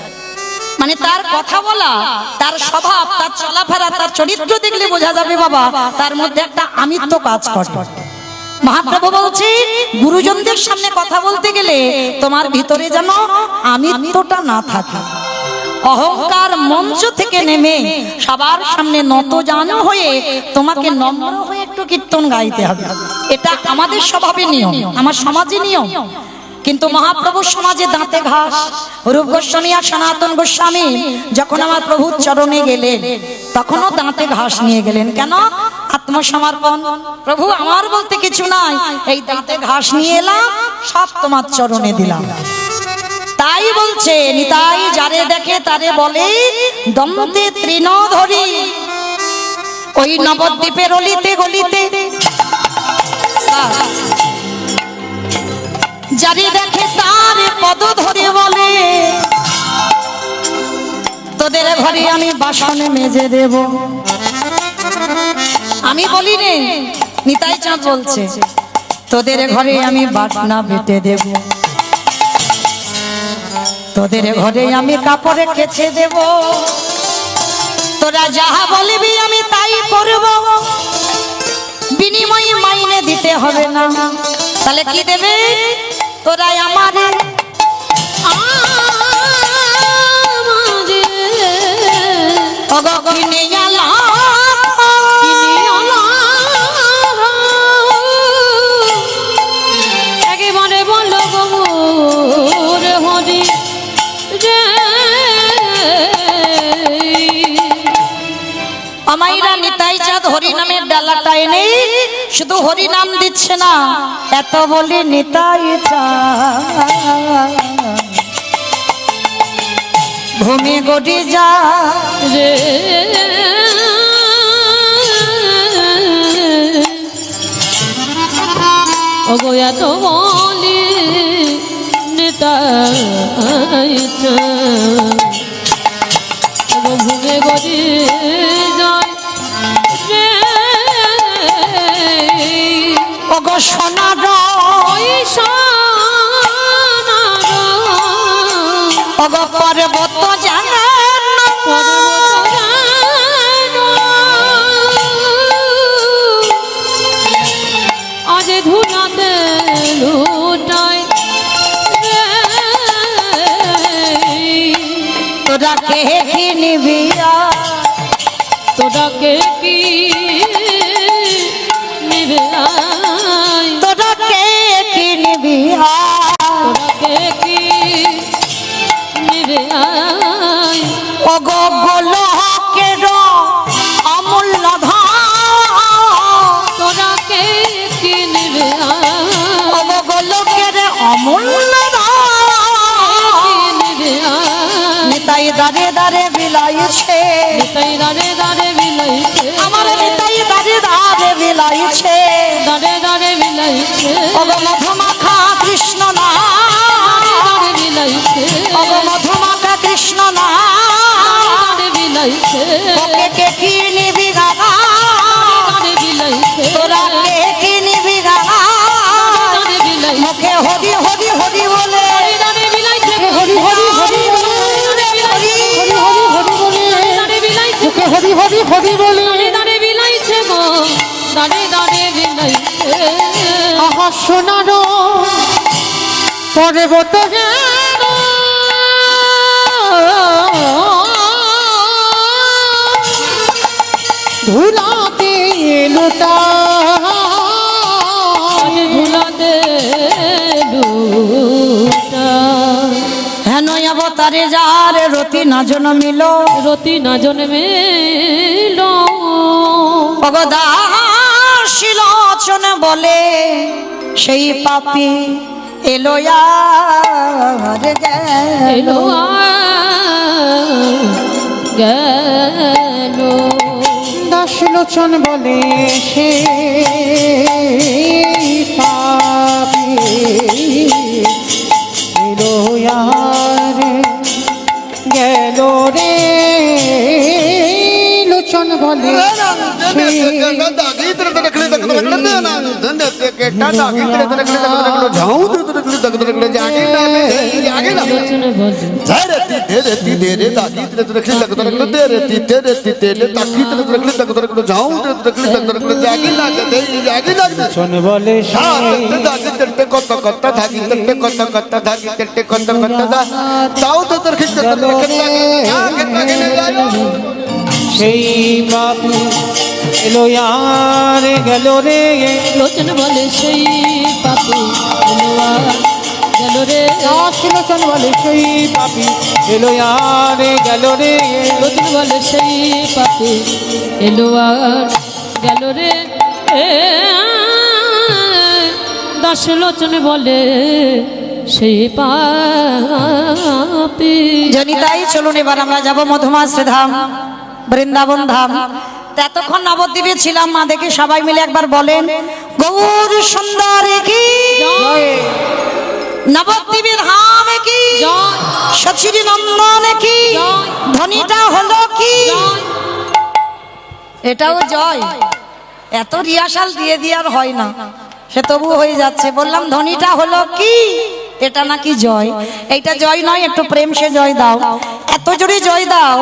মানে তার কথা বলা, তার স্বভাব, তার চলাফেরা, তার চরিত্র দেখলে বোঝা যাবে বাবা তার মধ্যে একটা আমিত্ব কাজ করে। মহাপ্রভু বলছে গুরুজনদের সামনে কথা বলতে গেলে তোমার ভিতরে যেন আমিত্বটা না থাকে, অহংকার মঞ্চ থেকে নেমে সবার সামনে নত জানো হয়ে তোমাকে নম্র হয়ে একটু কীর্তন গাইতে হবে। এটা আমাদের স্বভাবে নিয়ম, আমার সমাজে নিয়ম। কিন্তু মহাপ্রভুর সমাজে দাঁতে ঘাস। রূপ গোস্বামী আর সনাতন গোস্বামী যখন আমার প্রভুর চরণে গেলেন তখনও দাঁতে ঘাস নিয়ে গেলেন। কেন? আত্মসমর্পণ। প্রভু আমার বলতে কিছু নাই, এই দাঁতে ঘাস নিয়ে এলাম, সব তোমার চরণে দিলাম। তাই বলছে নিতাই যারে দেখে তারে বলে দন্তে তৃণ ধরি, ওই নবদ্বীপের অলিতে গলিতে যারে দেখে তার পদ ধরে বলে তোদের ঘরে আমি বাসনে মেজে দেব। আমি বলি রে, নিতাই চাঁদ বলছে তোদের ঘরে আমি বাটনা বেটে দেব, তোদের ঘরে আমি কাপড়ে কেচে দেব, তোরা যাহা বলবি আমি তাই করব, বিনিময়ে মাইনে দিতে হবে না। তাহলে কি দেবে? তোরা আমারে কিনে আলা, একেবারে বলো গৌর হরি রে। আমাইরা নিতাই চাঁদ হরি নামের ডালাটা এনে শুধু হরি নাম দিচ্ছে না, এত বলি নিতাই চাঁদ ভূমি গড়ি যা রে ওগো এত বলি নিতাই চাঁদ ওগো ভুগে গড়ি যায় রে। ওগো সোনার ওই সোনার ওগো পর্বত জানা পর্বত জানো, আজ ধুলাতে লুটাই রে। তোরা কে কি নিবি, তোরা কে কি নিবে আয়, তোরা কে কি নিবি, তোরা কে কি নিবে আয়। ওগো গোলকের অমূল্য ধন, তোরা কে কি নিবে আয়, ওগো গোলকের অমূল্য কি ধন, নিবে আয়। নিতাই দাঁড়ে দাঁড়ে বিলাইছে, নিতাই দাঁড়ে দাঁড়ে বিলাইছে, আমার নিতাই দাঁড়ে দাঁড়ে বিলাইছে, দাঁড়ে দাঁড়ে বিলাইছে, ওগো মধুমাখা কৃষ্ণ না, দাঁড়ে বিলাইছে, ওগো মধুমাখা কৃষ্ণ না, দাঁড়ে বিলাইছে, ওকে কে কি নিবি গানা, দাঁড়ে বিলাইছে, তোরা কে কি নিবি গানা, দাঁড়ে বিলাইছে, মুখে হরি হরি হরি বলে, দাঁড়ে বিলাইছে, হরি হরি হরি বলে, হরি হরি হরি বলে, দাঁড়ে বিলাইছে, মুখে হরি হরি হরি বলে, দাঁড়ে বিলাইছে গো, দাঁড়ে দাঁড়ে বিলাইছে। আহা সোনার পর্বত যেন ধুলাতে লুটা, ধুলাতে লুটা, হেন অবতারে যার রতি না জন্মিল, রতি না জন্মেল, অগদাশিলোচন বলে সেই পাপী এলো আর এলো গেল। গেল দাসলোচন বলে সে পাপী এলো আর গেল রে। লোচন বলে লোচন বলে লোচন বলে সেই পাপী এলো আর গেল রে। লোচন বলে সেই পাপি এলো আর গেল রে। দাসলোচন বলে সেই পাপী এলো আর গেল রে। লোচন বলে সেই পাপি এলো আর গেল রে। দশ লোচন বলে সেই পাপি। জনিতাই চলুন এবার আমরা যাব মধুমাশ্রী ধাম, বৃন্দাবন ধাম। তা এতক্ষণ নবদ্বীপে ছিলাম, মা দেখে সবাই মিলে একবার বলেন গৌর সুন্দরী কি, নবদ্বীপে ধাম কি, জয় সচিরি নন্দন কি, জয়। ধ্বনিটা হলো কি? জয় এটাও জয়। এত রিহার্সাল দিয়ে দিয়ে আর হয় না, সে তবু হয়ে যাচ্ছে। বললাম ধ্বনিটা হলো কি, এটা নাকি জয়। এইটা জয় নয়, একটু প্রেম সে জয় দাও। এত জোরে জয় দাও,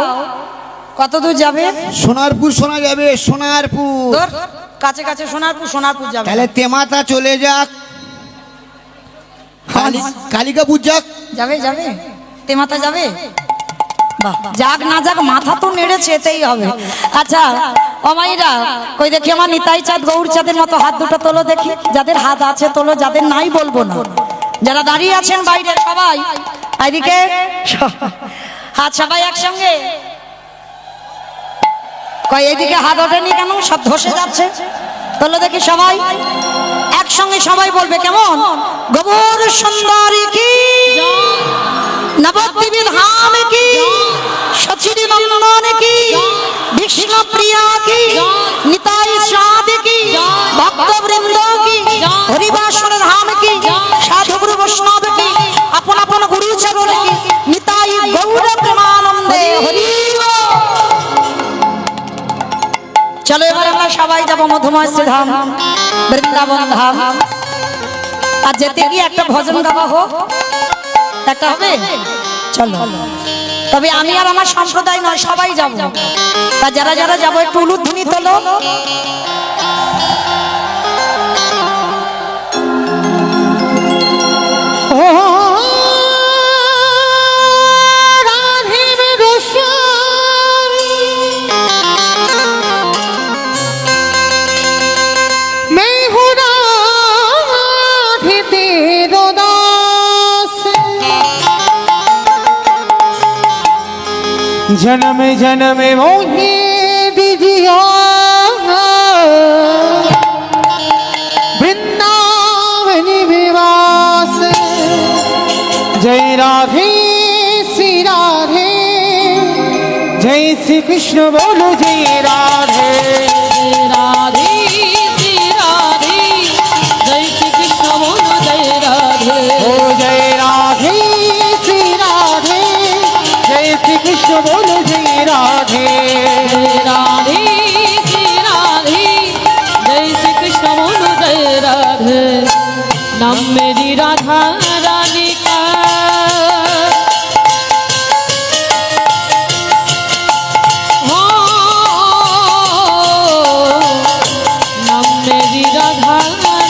কত দূর যাবে? সোনারপুর শোনা যাবে, সোনারপুর। দূর, কাছে কাছে সোনারপুর, সোনারপুর যাবে। তাহলে তেমাতা চলে যাক, কালিকাপুর যাক। যাবে যাবে, তেমাতা যাবে। বাহ, যাক না যাক মাথা তো নেড়েছে, এতেই হবে। আচ্ছা অমাইরা, কই দেখি আমার নিতাই চাঁদ গৌর চাঁদের মতো হাত দুটো তোলো দেখি। যাদের হাত আছে তোলো, যাদের নাই বলবো না। যারা দাঁড়িয়ে আছেন বাইরে সবাই এদিকে হাত, সবাই একসঙ্গে। কই এইদিকে হাত ওঠেনি কেন? সব ধসে যাচ্ছে। তোলো দেখি সবাই একসঙ্গে, সবাই বলবে কেমন? গৌর সুন্দরী কি, নবদ্বীপে ধাম কি, সচিরি নন্দন কি, বিষ্ণু প্রিয়া কি, নিতাই চাঁদ কি, ভক্তবৃন্দ কি, হরিবাসর ধাম কি, সাধুগুরু বৈষ্ণব কি, আপন আপন গুরু চরণ কি, নিতাই গৌর প্রেমানন্দে হরি বল। চলো এবার আমরা সবাই যাবো মধুমাশ্রী ধাম, বৃন্দাবন ধাম। আর যেতে গিয়ে একটা ভজন গাওয়া হোক, একটা হবে। চলো, তবে আমি আর আমার সম্প্রদায় নয়, সবাই যাব। তা যারা যারা যাবো একটু উলুধ্বনি তোলো। ও রাধে গোস্বামী, मैं हूँ राधे तेरो दास, जन्म जन्म मोहे दीजिया वृंदावन निवास। जय राधे श्री राधे, जय श्री कृष्ण बोलो जय राधे। राधे श्री राधे, जय श्री कृष्ण बोलो जय राधे। ओ जय राधे श्री राधे, जय श्री कृष्ण बोलो जय राधे। राधे श्री राधे, जय श्री कृष्ण बोलो जय राधे। नाम मेरी राधा रानी का, हो नाम मेरी राधा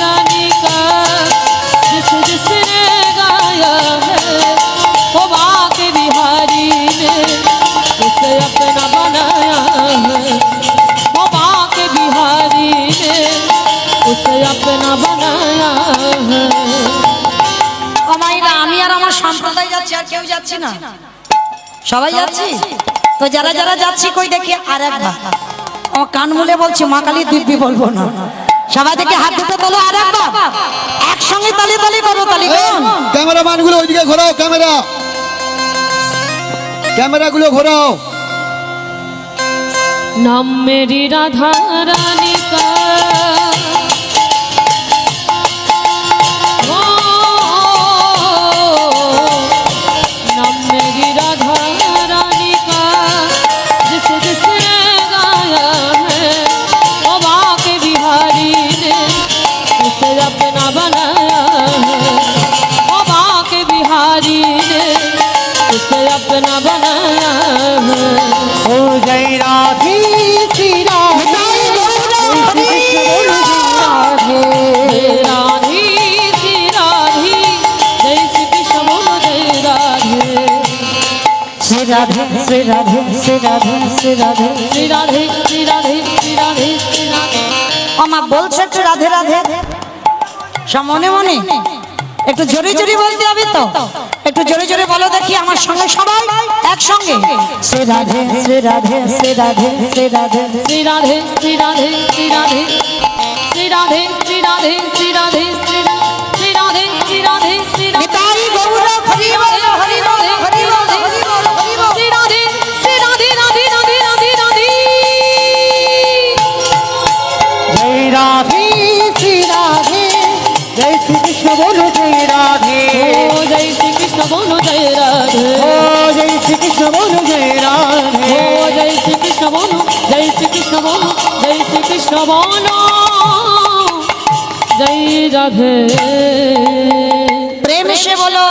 रानी का, जिस जिसने गाया है वो बाके बिहारी ने उसे अपना बनाया है। वो बाके बिहारी ने उसे अपना बनाया है। অমাইরা, আমি আর আমার সম্প্রদায় যাচ্ছি, আর কেউ যাচ্ছি না, সবাই যাচ্ছি। তো যারা যারা যাচ্ছি কই দেখি আর একবার। আমার কান মুলে বলছি মা কালী দিব্যি বলবো না। সবাই থেকে হাত দুটো তোলো আর একবার একসঙ্গে তালি তালি করো, তালি করুন। ক্যামেরাম্যান গুলো ওইদিকে ঘোরাও, ক্যামেরাগুলো ঘোরাও। नाम मेरी राधा रानी का ओ, नाम मेरी राधा रानी का जिसे जिसने गाया है वो बाके बिहारी ने उसे अपना बनाया है, वो बाके बिहारी ने उसे अपना बनाया है। ओ जय राधे श्री राधे जय श्री कृष्ण बोलो जय राधे। শ্রী রাধে শ্রী রাধে শ্রী রাধে শ্রী রাধে। श्री राधे श्री राधे श्री राधे श्री राधे। আমা বলছে একটু রাধে রাধে, সব মনে মনে একটু জোরে জোরে বলতে হবে তো, একটু জোরে জোরে বলো দেখি আমার সঙ্গে সবাই একসঙ্গে। শ্রী রাধে শ্রী রাধে শ্রী রাধে শ্রী রাধে। श्री राधे श्री राधे श्री राधे श्री राधे श्री राधे श्री राधे श्री राधे श्री राधे श्री राधे নিতাই গৌর হরি বল হরি বল হরি বল হরি বল হরি বল। श्री राधे श्री राधे राधे राधे राधे राधे। जय राधे श्री राधे जय श्री कृष्ण बोलो जय राधे। ओ जय श्री कृष्ण बोलो जय राधे। ओ जय श्री कृष्ण बोलो जय राधे। ओ जय श्री कृष्ण बोलो जय श्री कृष्ण बोलो जय श्री कृष्ण बोलो जय राधे। प्रेम से बोलो